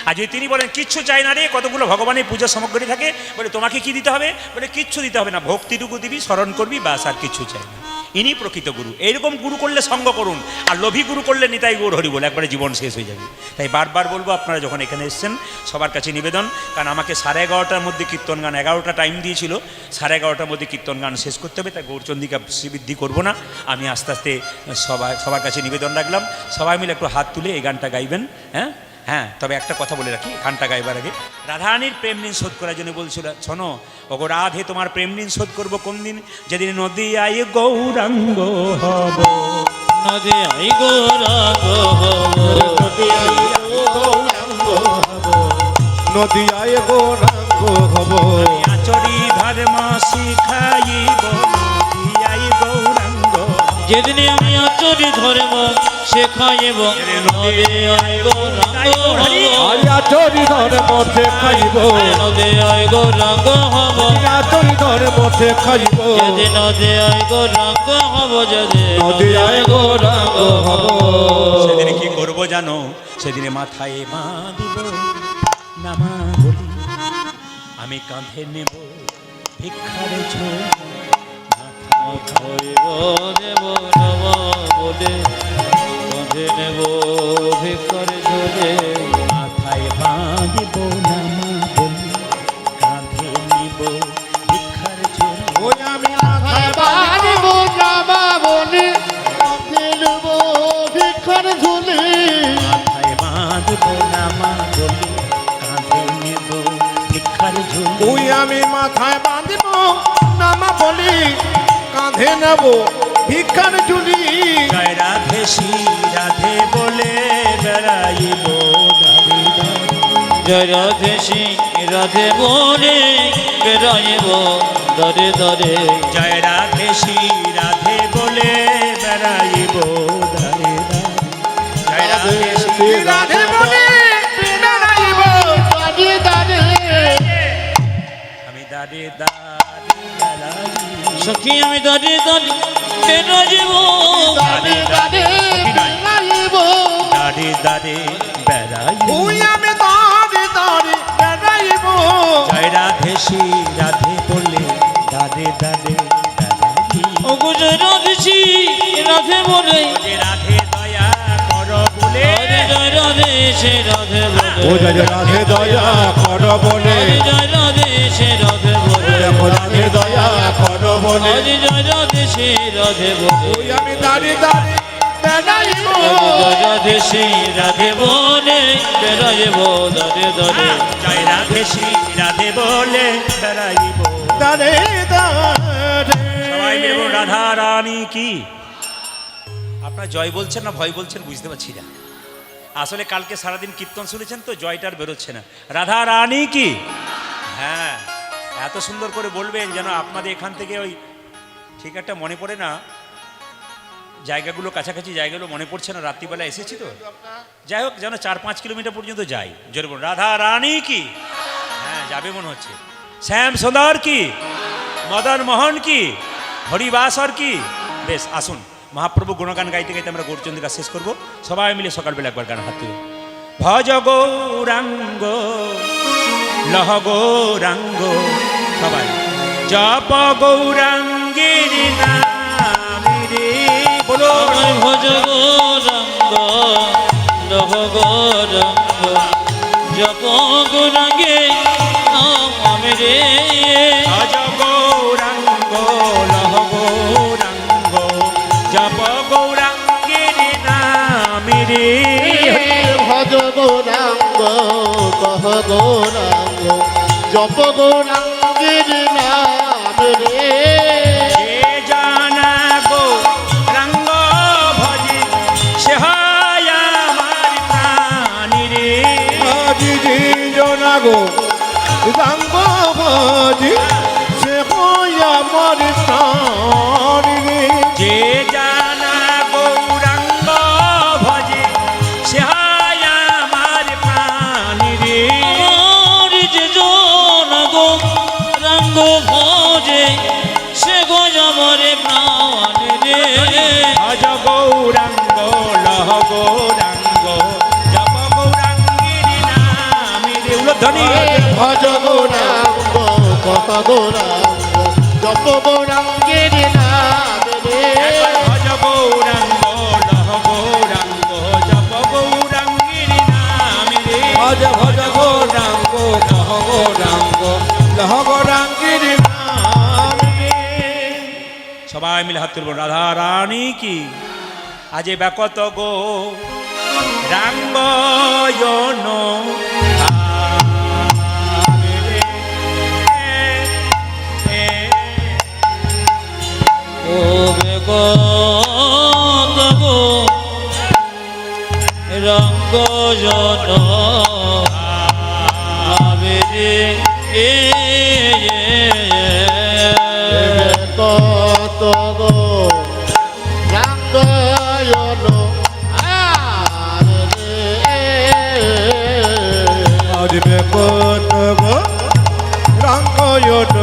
আর যদি তিনি বলেন কিচ্ছু চাই না রে, কতগুলো ভগবানের পূজার সামগ্রী থাকে, বলে তোমাকে কি দিতে হবে? বলে কিচ্ছু দিতে হবে না, ভক্তিটুকু দিবি, স্মরণ করবি, বাস, আর কিচ্ছু চাই না। ইনি প্রকৃত গুরু। এইরকম গুরু করলে সঙ্গ করুন। আর লোভী গুরু করলে নিতাই গৌর হরি বলে একবারে জীবন শেষ হয়ে যাবে। তাই বারবার বলবো, আপনারা যখন এখানে এসছেন, সবার কাছে নিবেদন, কারণ আমাকে 11:30টার মধ্যে কীর্তন গান, 11টা টাইম দিয়েছিল, 11:30টার মধ্যে কীর্তন গান শেষ করতে হবে। তাই গৌরচন্দিকা শ্রীবৃদ্ধি করবো না। আমি আস্তে আস্তে সবার কাছে নিবেদন রাখলাম, সবাই মিলে একটু হাত তুলে এই গানটা গাইবেন। হ্যাঁ, তবে একটা কথা বলে রাখি, গানটা গাইবার আগে, রাধারানীর প্রেম ঋণ শোধ করার জন্য বলছিল, শোনো ওগো রাধে, তোমার প্রেম ঋণ শোধ করবো কোন দিন? যেদিন নদী আই গৌরাঙ্গ হব, নদী আই গৌরাঙ্গ নদিয়ায় গৌরাঙ্গ হব, আচরি ধর্ম শিখাইব, নদী আই গৌরাঙ্গ। যেদিন আমি আচরি ধর্ম শেখাইব, নদী আই গৌরাঙ্গ আরিয়া চরি ধরে মঠে খাইব, নদী আই গৌরাঙ্গ হব, আরিয়া চরি ধরে মঠে খাইব, যেদিন নদী আই গৌরাঙ্গ হব, যেদিন নদিয়ায় গৌরাঙ্গ হব। সেদিন কি করব জানো? সেদিনে মাথায় মা দিব, নামা বলি আমি কাঁধে নেব ভিক্ষারে ঝোল, হইব দেব নব বলে, কাঁধে নেব ভিক্ষার ঝোলে, মাথায় বাঁধিব নামা বলি, কাঁধে নিব ভিক্ষার ঝোল। ওই আমি মাথায় বাড়িব নামা বলি, ফেলব ভিক্ষার ঝুলি। মাথায় বাঁধিব নামা বলি, কাঁধে নিব ভিক্ষার ঝোল। ওই আমি মাথায় বাঁধিব নামা বলি, কাঁধে নেব ভিক্ষার ঝুলি। জয় রাধে শ্রী রাধে বলে বেড়াইব দাঁড়ি দাঁড়ি। জয় রাধে সিং রাধে বলে বেড়াইব দরে দরে, জয় রাধে শ্রী রাধে বলে বেড়াইব দাঁড়ি দাঁড়ি। জয় রাধে শ্রী রাধে বলে বেড়াইব, দাঁড়িয়ে দাঁড়িয়ে আমি দাঁড়িয়ে দাঁড়িয়ে বেড়াই। সখী আমি দরে দরে বেড়াইব, দাঁড়িয়ে দাঁড়িয়ে বেড়াইব। দাঁড়িয়ে দাঁড়িয়ে বেড়াই। ওই আমি দাঁড়ে দাঁড়ে বেড়াইব, জয় রাধে শ্রী রাধে বলে দাঁড়িয়ে দাঁড়িয়ে বেড়াই। ওগো জয় রাধে সিং রাধে বলে, যে রাধে দয়া কর বলে, জয় রাধে সে রাধে ও বলে, জয় রাধে দয়া কর বলে, জয় রাধে সে রাধে বলে, দেখো রাধে দয়া কর বলে। জয় রাধে সে রাধে বলে, ওই আমি দাঁড়ে দাঁড়ে বেড়াইব, জয় রাধে সে রাধে বলে বেড়াইব দরে দরে, জয় রাধে শ্রী রাধে বলে বেড়াইব। দাঁড়ে দাঁড়ে। সবাই মিলে বলুন, রাধা রানী কি। আপনারা জয় বলছেন না ভয় বলছেন বুঝতে পারছি না। আসলে কালকে সারাদিন কীর্তন শুনেছেন তো, জয়টার বেরোচ্ছে না। রাধা রানী কি। হ্যাঁ, এত সুন্দর করে বলবেন যেন আপনাদের এখান থেকে ওই ঠিক একটা মনে পড়ে না, জায়গাগুলো কাছাকাছি জায়গাগুলো মনে পড়ছে না, রাত্রিবেলা এসেছি তো। যাই হোক, যেন 4-5 কিলোমিটার পর্যন্ত যাই। জোরে বলুন, রাধা রানী কি। হ্যাঁ, যাবে মনে হচ্ছে। শ্যাম সুন্দর কি, মদন মোহন কি, হরিবাসর কি। বেশ, আসুন মহাপ্রভু গুণগান গাইতে গাইতে আমরা গৌরচন্দ্রিকা শেষ করব। সবাই মিলে সকালবেলা একবার গান হাত তুলে, ভজ গৌরাঙ্গ লহ গৌরাঙ্গ, সবাই জপ গৌরাঙ্গের নাম রে। বলো আমার ভজ গৌরাঙ্গ লহ গৌরাঙ্গ, জপ গৌরাঙ্গে নাম রে, ভজ গৌরাঙ্গ লহ গৌরাঙ্গ, জপ গৌরাঙ্গের নাম রে। ভজ গৌরাঙ্গ কহ গৌরাঙ্গ জপ গৌরাঙ্গের নাম রে যে জানা গো রঙ্গ ভজে সে হয় আমার প্রাণী রে। আজি জনা গো রাঙ্গ ভজি সে হয় আমার প্রাণ রে। যে জানা গৌরাঙ্গ ভজে সে হয় আমার প্রাণী রে। আমার যে জন গো রঙ্গ ভজে সে গো আমার প্রাণ রে। ভজ গৌরাঙ্গ লহ গৌরাঙ্গ জপ গৌরাঙ্গের নাম রে। উলধ্বনি ভজ গৌরাঙ্গ কত গৌরাঙ্গ জপ গৌরাঙ্গের নাম রে একবার ভজ গৌরাঙ্গ লহ গৌরাঙ্গ জপ গৌরাঙ্গের নাম রে। ভজ ভজ গৌরাঙ্গ লহ গৌরাঙ্গ লহ গৌরাঙ্গের নাম রে। সবাই মিলে হাত তুলব রাধা রানী কি। আজে ব্যাকত গো রাঙ্গয়ন ও বেগত গো রঙ্গ জন আবে রে কত গো রাঙ্গয়ন আর রে আজ বেকত গো রাঙ্গয়ন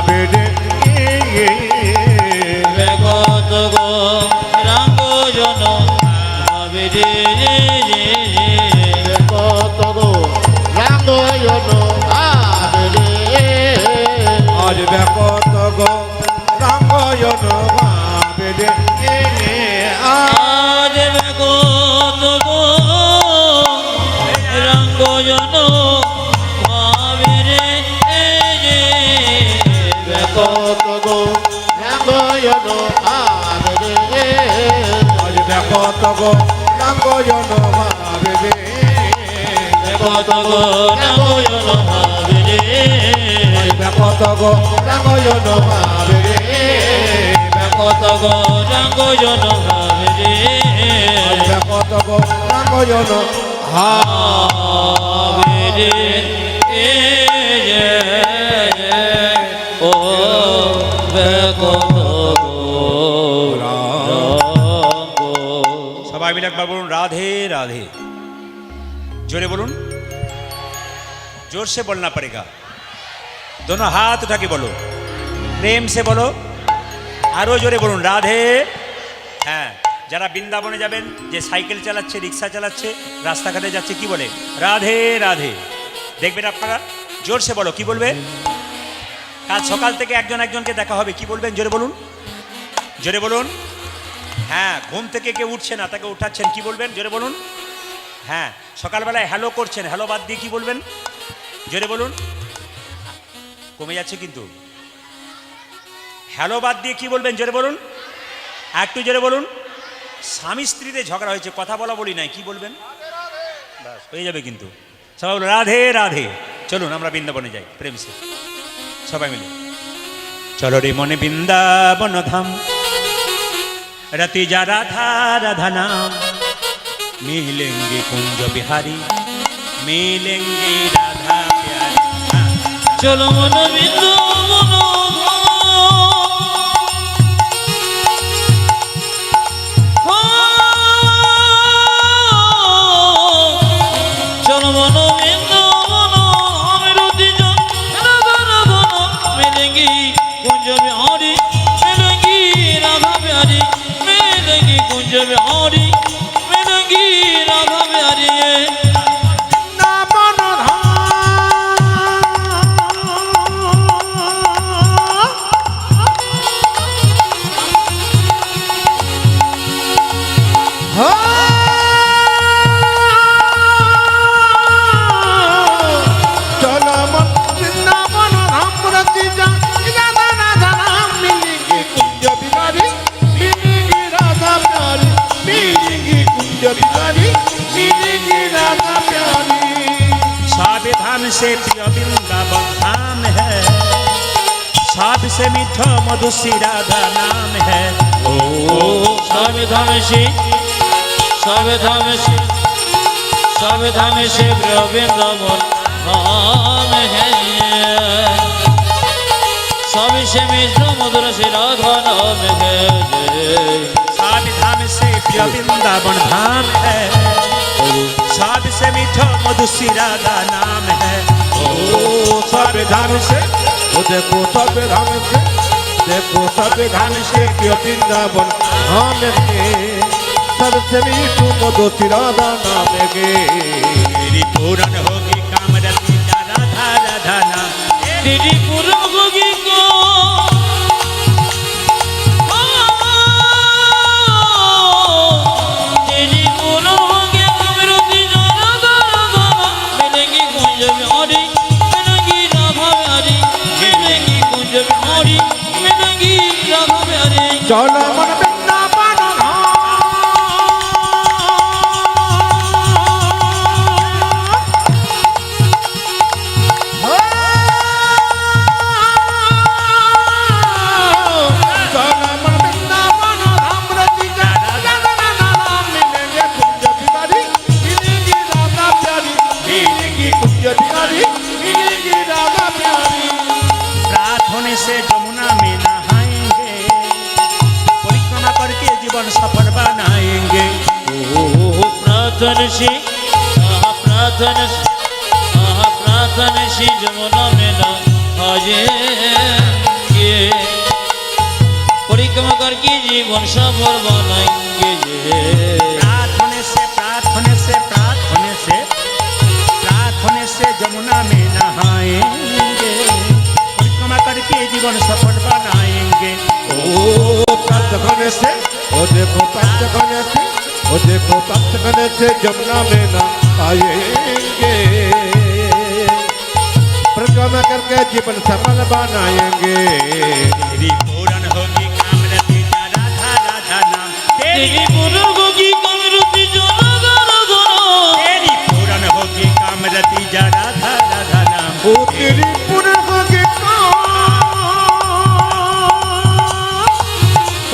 বেদে বেগত গো রঙ্গ জন আবে রে কত গো রাঙ্গয়ন আর রে আজ বেকত গো রাঙ্গয়ন বেদে আজ বেগত গো রঙ্গ জন ভাবে রে কত গো রাঙ্গয়ন আর রে আজ বেকত গো রাঙ্গয়ন বেদে বেগত গো রঙ্গ জন ভাবে রে বেকত গো রাঙ্গয়ন বেদে বেগত গো রঙ্গ জন ভাবে রে বেকত গো রাঙ্গয়ন ভাবে রে ও বেগত গো রঙ্গ সবাই মিলে একবার বলুন রাধে রাধে। जोरे बोलून जोर से बोलना पड़ेगा। दोनों हाथ उठा के बोलो, प्रेम से बोलो, आरो जोरे बोलून राधे। हाँ যারা বৃন্দাবনে যাবেন, যে সাইকেল চালাচ্ছে, রিক্সা চালাচ্ছে, রাস্তাঘাটে যাচ্ছে, কি বলে রাধে রাধে। দেখবেন আপনারা জোরসে বলো, কি বলবে? কাল সকাল থেকে একজন একজনকে দেখা হবে, কি বলবেন? জোরে বলুন, জোরে বলুন। হ্যাঁ, ঘুম থেকে কেউ উঠছে না, তাকে উঠাচ্ছেন, কি বলবেন? জোরে বলুন। হ্যাঁ, সকালবেলায় হ্যালো করছেন, হ্যালো বাদ দিয়ে কি বলবেন? জোরে বলুন। কমে যাচ্ছে কিন্তু, হ্যালো বাদ দিয়ে কি বলবেন? জোরে বলুন, একটু জোরে বলুন। স্বামী স্ত্রীতে ঝগড়া হয়েছে, কথা বলা বলি নাই, কি বলবেন? ব্যাস হয়ে যাবে কিন্তু। সবাই বলো রাধে রাধে। চলুন আমরা বৃন্দাবনে যাই প্রেম সে, সবাই মিলে চলো রে মনে বৃন্দাবন ধাম, रति जा राधा राधा नाम, मिलेंगे कुंज बिहारी, मिलेंगे राधा प्यारी। चलो मन बिंदु चलो मन बिंदु मिलेंगी कुंज बिहारी, मिलेंगी राधा प्यारी, मिलेंगी कुंज बिहारी, मिलेंगी राधा प्यारी। धाम से प्रिय वृंदावन धाम है, सबसे मीठा मधु श्री राधा नाम है। ओ सब धाम से प्रिय वृंदावन धाम है, सबसे मीठा मधुर श्री राधा नाम है। सब धाम से प्रिय वृंदावन धाम है, सबसे मीठा मधु श्री राधा नाम है। ओ सब धाम से, ओ देखो सब धाम से, देखो सब धाम से प्रिय वृंदावन धाम के, सबसे मीठू मधु श्री राधा नाम के। तेरी पूरन होगी कामरती राधा राधा नाम, तेरी पूर्ण होगी को तेरी पूर्ण होगी कामरती राधा राधा मिलेंगी कुंज बिहारी, मिलेंगी राधा बिहारी, मिलेंगी कुंज बिहारी, मिलेंगी राधा बिहारी। चलो मन वृंदावन धाम, चलो मन वृंदावन धाम रति राधा नाम, मिलेंगे कुंज बिहारी, मिलेंगी राधा प्यारी, मिलेंगी कुंज बिहारी, मिलेंगी राधा प्यारी। रात होने से जमुना में नहाएंगे, परिक्रमा करके जीवन सफल बनाएंगे। प्रार्थना से जमुना में नहाएंगे, परिक्रमा करके जीवन सफल बनाएंगे। प्रार्थना से जमुना में नहाएंगे, परिक्रमा करके जीवन सफल बनाएंगे। ओ प्रार्थना से, ओ देखो प्रार्थना से, ओ देखो प्रार्थना से जमुना में न आएंगे, परिक्रमा करके जीवन सफल बनाएंगे। तेरी पूरन होगी कामरती राधा राधा नाम, तेरी पूर्ण होगी कामरती राधा राधा नाम, तेरी पूरन होगी कामरती राधा राधा नाम। ओ तेरी पूर्ण होगी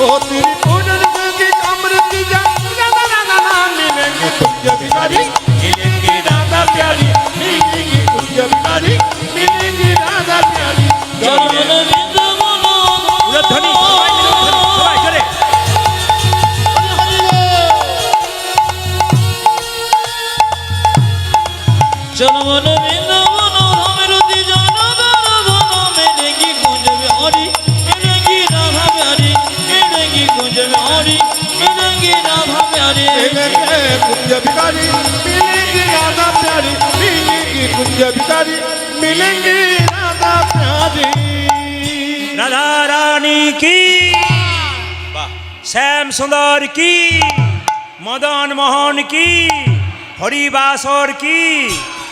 ओ तेरी पूर्ण होगी कामरती राधा नाम, मिलेंगे कुंज बिहारी, मिलेंगी राधा प्यारी, मिलेंगी कुंज बिहारी, मिलेंगी राधा प्यारी। चरण वृंदावन ध्वनि सबाई जोरे। चरण वृंदावन धाम रति राधा राधा नाम, मिलेंगी कुंज बिहारी, मिलेंगी राधा प्यारी, मिलेंगी कुंज बिहारी, मिलेंगी राधा प्यारी। मिलेंगे कुंज बिहारी, मिलेंगी राधा प्यारी, मिलेंगी कुंज बिहारी, मिलेंगी राधा प्यारी। राधा रानी की, वाह, श्याम सुंदर की, मदन मोहन की, हरिबासर की,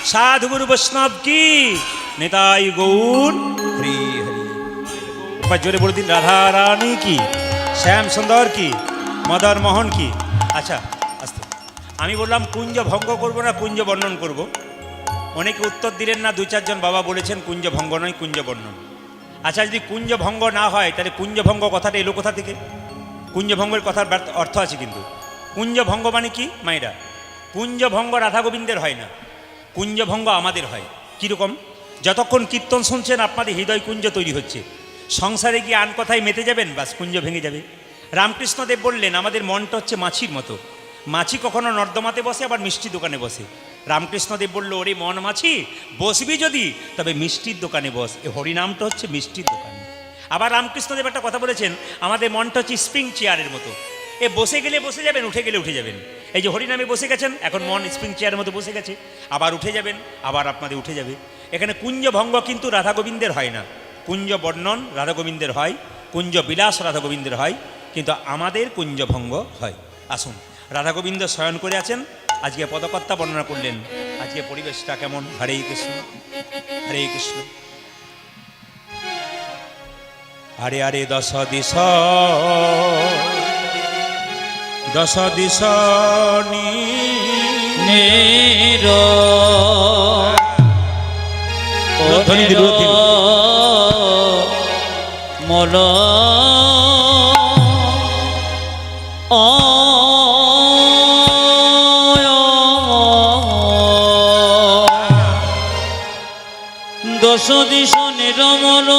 साधु गुरु वैष्णव की, निताई गौर हरि हरि। एक बार जोरे बोल दिन, राधा रानी की, श्याम सुंदर की, मदन मोहन की। আচ্ছা আস্তে, আমি বললাম কুঞ্জ ভঙ্গ করব না কুঞ্জ বর্ণন করব। অনেকে উত্তর দিলেন না, 2-4 বাবা বলেছেন কুঞ্জ ভঙ্গ নয় কুঞ্জ বর্ণন। আচ্ছা যদি কুঞ্জ ভঙ্গ না হয় তাহলে কুঞ্জ ভঙ্গ কথাটা এলো কোথা থেকে? কুঞ্জ ভঙ্গের কথার অর্থ আছে কিন্তু। কুঞ্জ ভঙ্গ মানে কি মায়েরা? কুঞ্জ ভঙ্গ রাধা গোবিন্দের হয় না, কুঞ্জ ভঙ্গ আমাদের হয়। কীরকম? যতক্ষণ কীর্তন শুনছেন আপনাদের হৃদয় কুঞ্জ তৈরি হচ্ছে, সংসারে গিয়ে আন কথায় মেতে যাবেন, বাস কুঞ্জ ভেঙে যাবে। রামকৃষ্ণদেব বললেন আমাদের মনটা হচ্ছে মাছির মতো। মাছি কখনো নর্দমাতে বসে, আবার মিষ্টি দোকানে বসে। রামকৃষ্ণদেব বলল, ওরে মন মাছি, বসবি যদি তবে মিষ্টির দোকানে বস। এ হরিনামটা হচ্ছে মিষ্টির দোকানে। আবার রামকৃষ্ণদেব একটা কথা বলেছেন, আমাদের মনটা হচ্ছে স্প্রিং চেয়ারের মতো। এ বসে গেলে বসে যাবেন, উঠে গেলে উঠে যাবেন। এই যে হরিনামে বসে গেছেন, এখন মন স্প্রিং চেয়ারের মতো বসে গেছে, আবার উঠে যাবেন, আবার আপনাদের উঠে যাবে। এখানে কুঞ্জ ভঙ্গ কিন্তু রাধা গোবিন্দের হয় না, কুঞ্জ বর্ণন রাধা গোবিন্দের হয়, কুঞ্জ বিলাস রাধা গোবিন্দের হয়, কিন্তু আমাদের কুঞ্জ ভঙ্গ হয়। আসুন, রাধা গোবিন্দ শয়ন করে আছেন, আজকে পদকর্তা বর্ণনা করলেন, আজকে পরিবেশটা কেমন। হরে কৃষ্ণ হরে কৃষ্ণ। হরে হরে দশ দিশ দশ দিশ ধ্বনি দিল তিনি। মন দশ দিশ নিরমল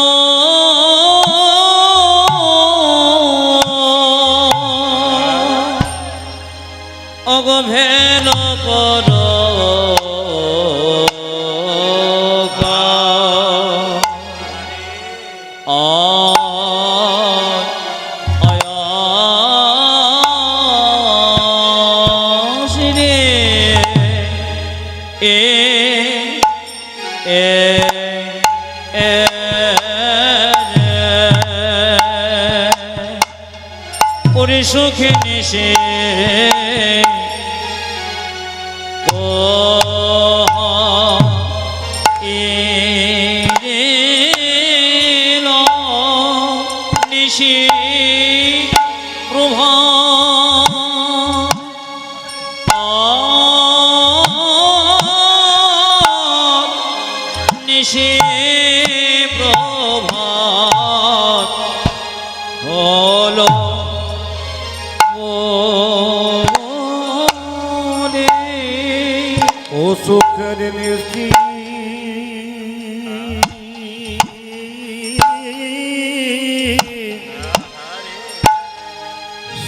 অগভেল কর সুখে নিশে নিশি প্রভা নিশি প্রভাত হলো ও সুখের নিশি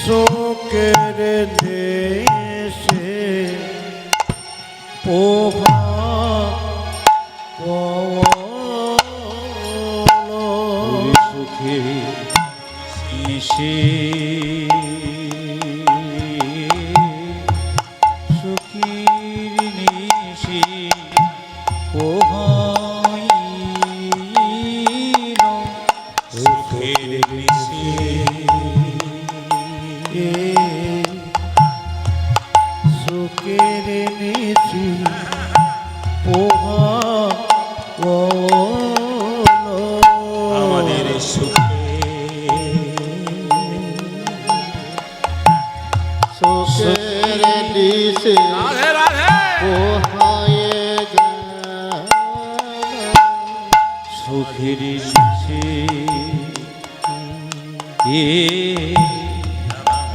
সুখের দেশে পোহা সুখে নিশে সুখীর নিশি পোহাইল সুখের নিশি সুখের নিশি পোহা আমাদের সুখে সুখের দিশে পোহায়ে গেল সুখের নিশি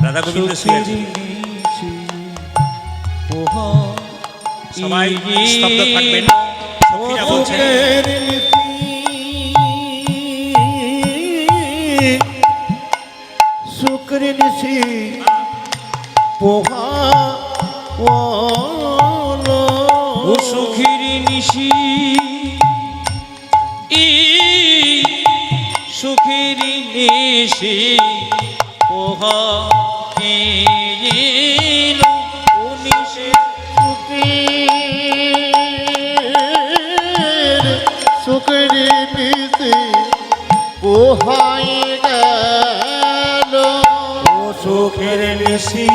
রাধা গোবিন্দ শুয়েছে। সবাই স্তব্ধ থাকবেন। সখীরা বলছেন শুক্র নিশি পোহা ও সুখের নিশি সুখের নিশি পোহা ও নিশি সুখের দিশে পোহায়ে গেল ও সুখের নিশি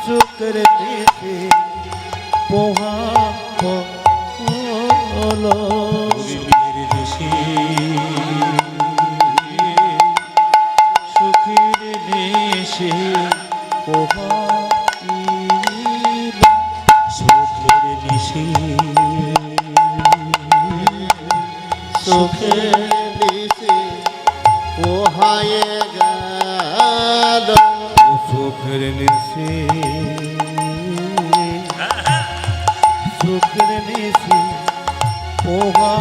শুক্র নিশি পোহা সুখের নিশি পোহা সুখের নিশি সুখের দিশে পোহায়ে গেল ও সুখের নিশি শুক্র নিশি পোহা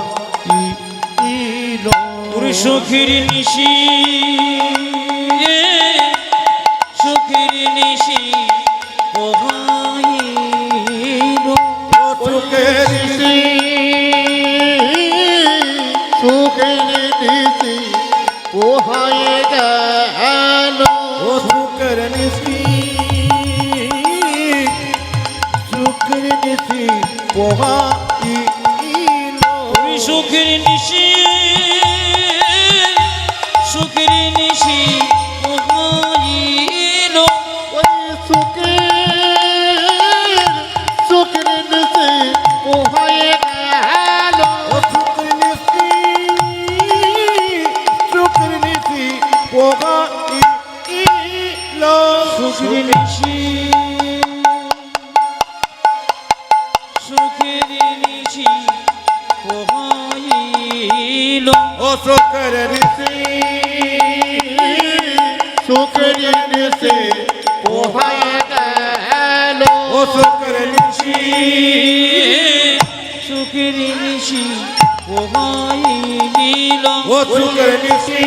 সুখের নিশি সুখের নিশি পোহাইল সুখের দিশে সুখের দিশে পোহায়ে গেল ও শুক্র নিশি শুক্র নিশি পোহা সুখের নিশি সুখের নিশি পোহাইল ওই সুখের দিশে পোহায়ে গেল ও শুক্র নিশি পোহা সুখের নিশি সুখের নিশি সুখের নিশি পোহায় গেল ও সুখের নিশি সুখের নিশি পোহাই দিল ও সুখের নিশি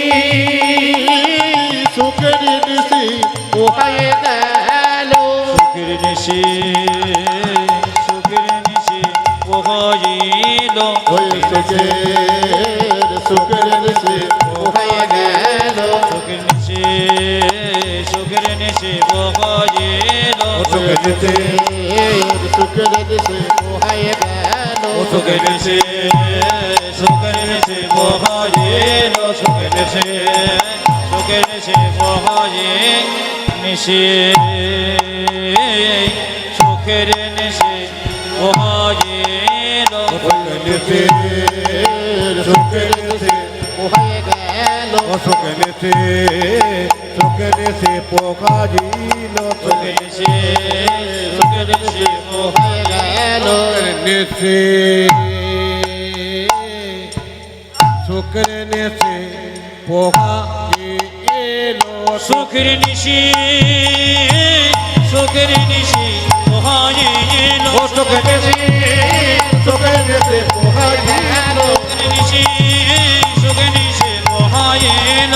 সুখের নিশি পোহায় গেল সুখের নিশি পোহাইল ওই সুখের নিশি পোহায় গেল সুখের নিশি পোহাইল সুখের নিশি সুখের নিশি পোহায় গেল সুখের নিশি পোহাইল সুখের নিশি পোহাইল নিশি সুখের নিশি পোহাইল সুখের নিশি পোহায় গেল ও সুখের নিশি সুখের নিশি পোকাজিল সুখের নিশি পোহায় গেল নিশি সুখের নিশি পোকাজিল সুখের নিশি পোহাইল ও সুখের নিশি সুখের নিশি পোকাজিল সুখের নিশি পোহাইল সুখের নিশি পোহাইল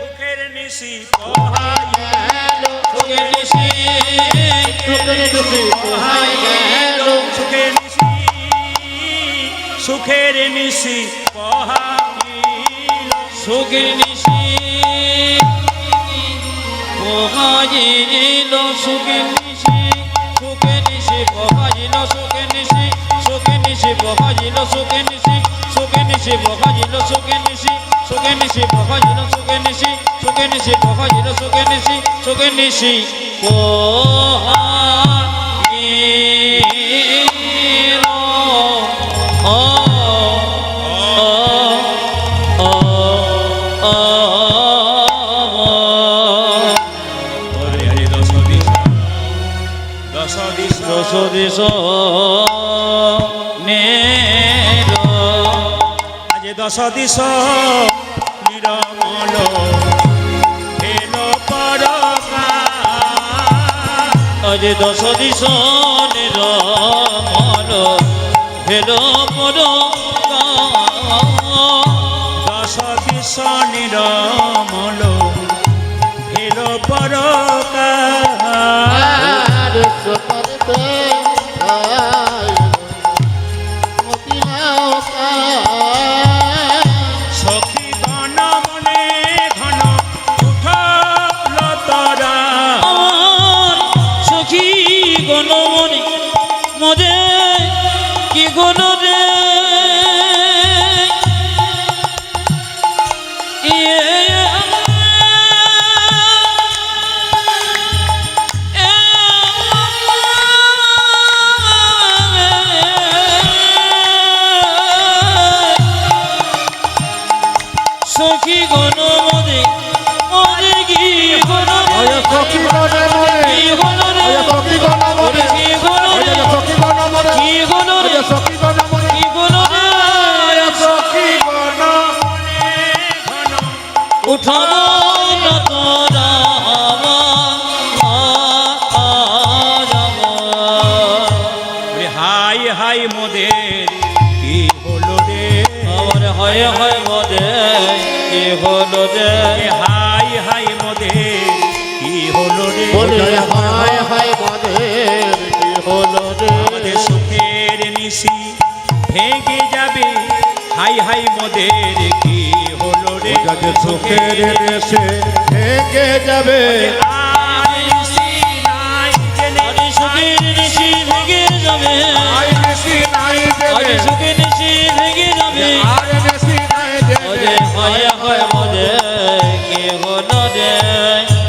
সুখের নিশি পোহায় গেল সুখের নিশি সুখের নিশি পোহায় গেল সুখের নিশি সুখের নিশি পোহাইল সুখের নিশি পোহাইল সুখের নিশি পোহাইল সুখের নিশি পোহাইল সুখের নিশি পোহাইল সুখের নিশি পোহাইল সুখের নিশি পোহাইল সুখের নিশি হরে হরে দশ দিশা দশ দিশ নের আজ দশ দিশ নিরমল হেল পরকা আজ দশ দিশ নিরমল হেল পর দশ দিশ নিরমল হেল পরকা আর সুখরতে মতি নৌকা সখী গণ মনে ঘন উঠল তরা আমার সখী গণমণি মজে কি গণ রে সখী গণমণি মজে কি গণ রে সখী গণ মনে কি গণ রে সখী গণ মনে কি গণ রে সখী গণ মনে কি গণ রে সখী গণ মনে কি গণ রে সখী গণ ঘন উঠাবো না তোরা ওরে হাই হাই মোদের কি হলো রে আমার হয় হয় মদে কি হলো রে এ হাই হাই মোদের কি হলো রে বলে হায় হায় মদের কি হলো রে আমাদের সুখের নিশি ভেঙে যাবে হাই হাই মোদের কি হলো রে যাদের সুখের দেশে ভেঙে যাবে আর নিশি নাই জেনে আরে সুখের নিশি ভেঙে যাবে আই বেশি নাই আরে দেবে সুখের নিশি ভেঙে যাবে আর বেশি নাই দেবে ওরে হয় হয় মদে কি হলো রে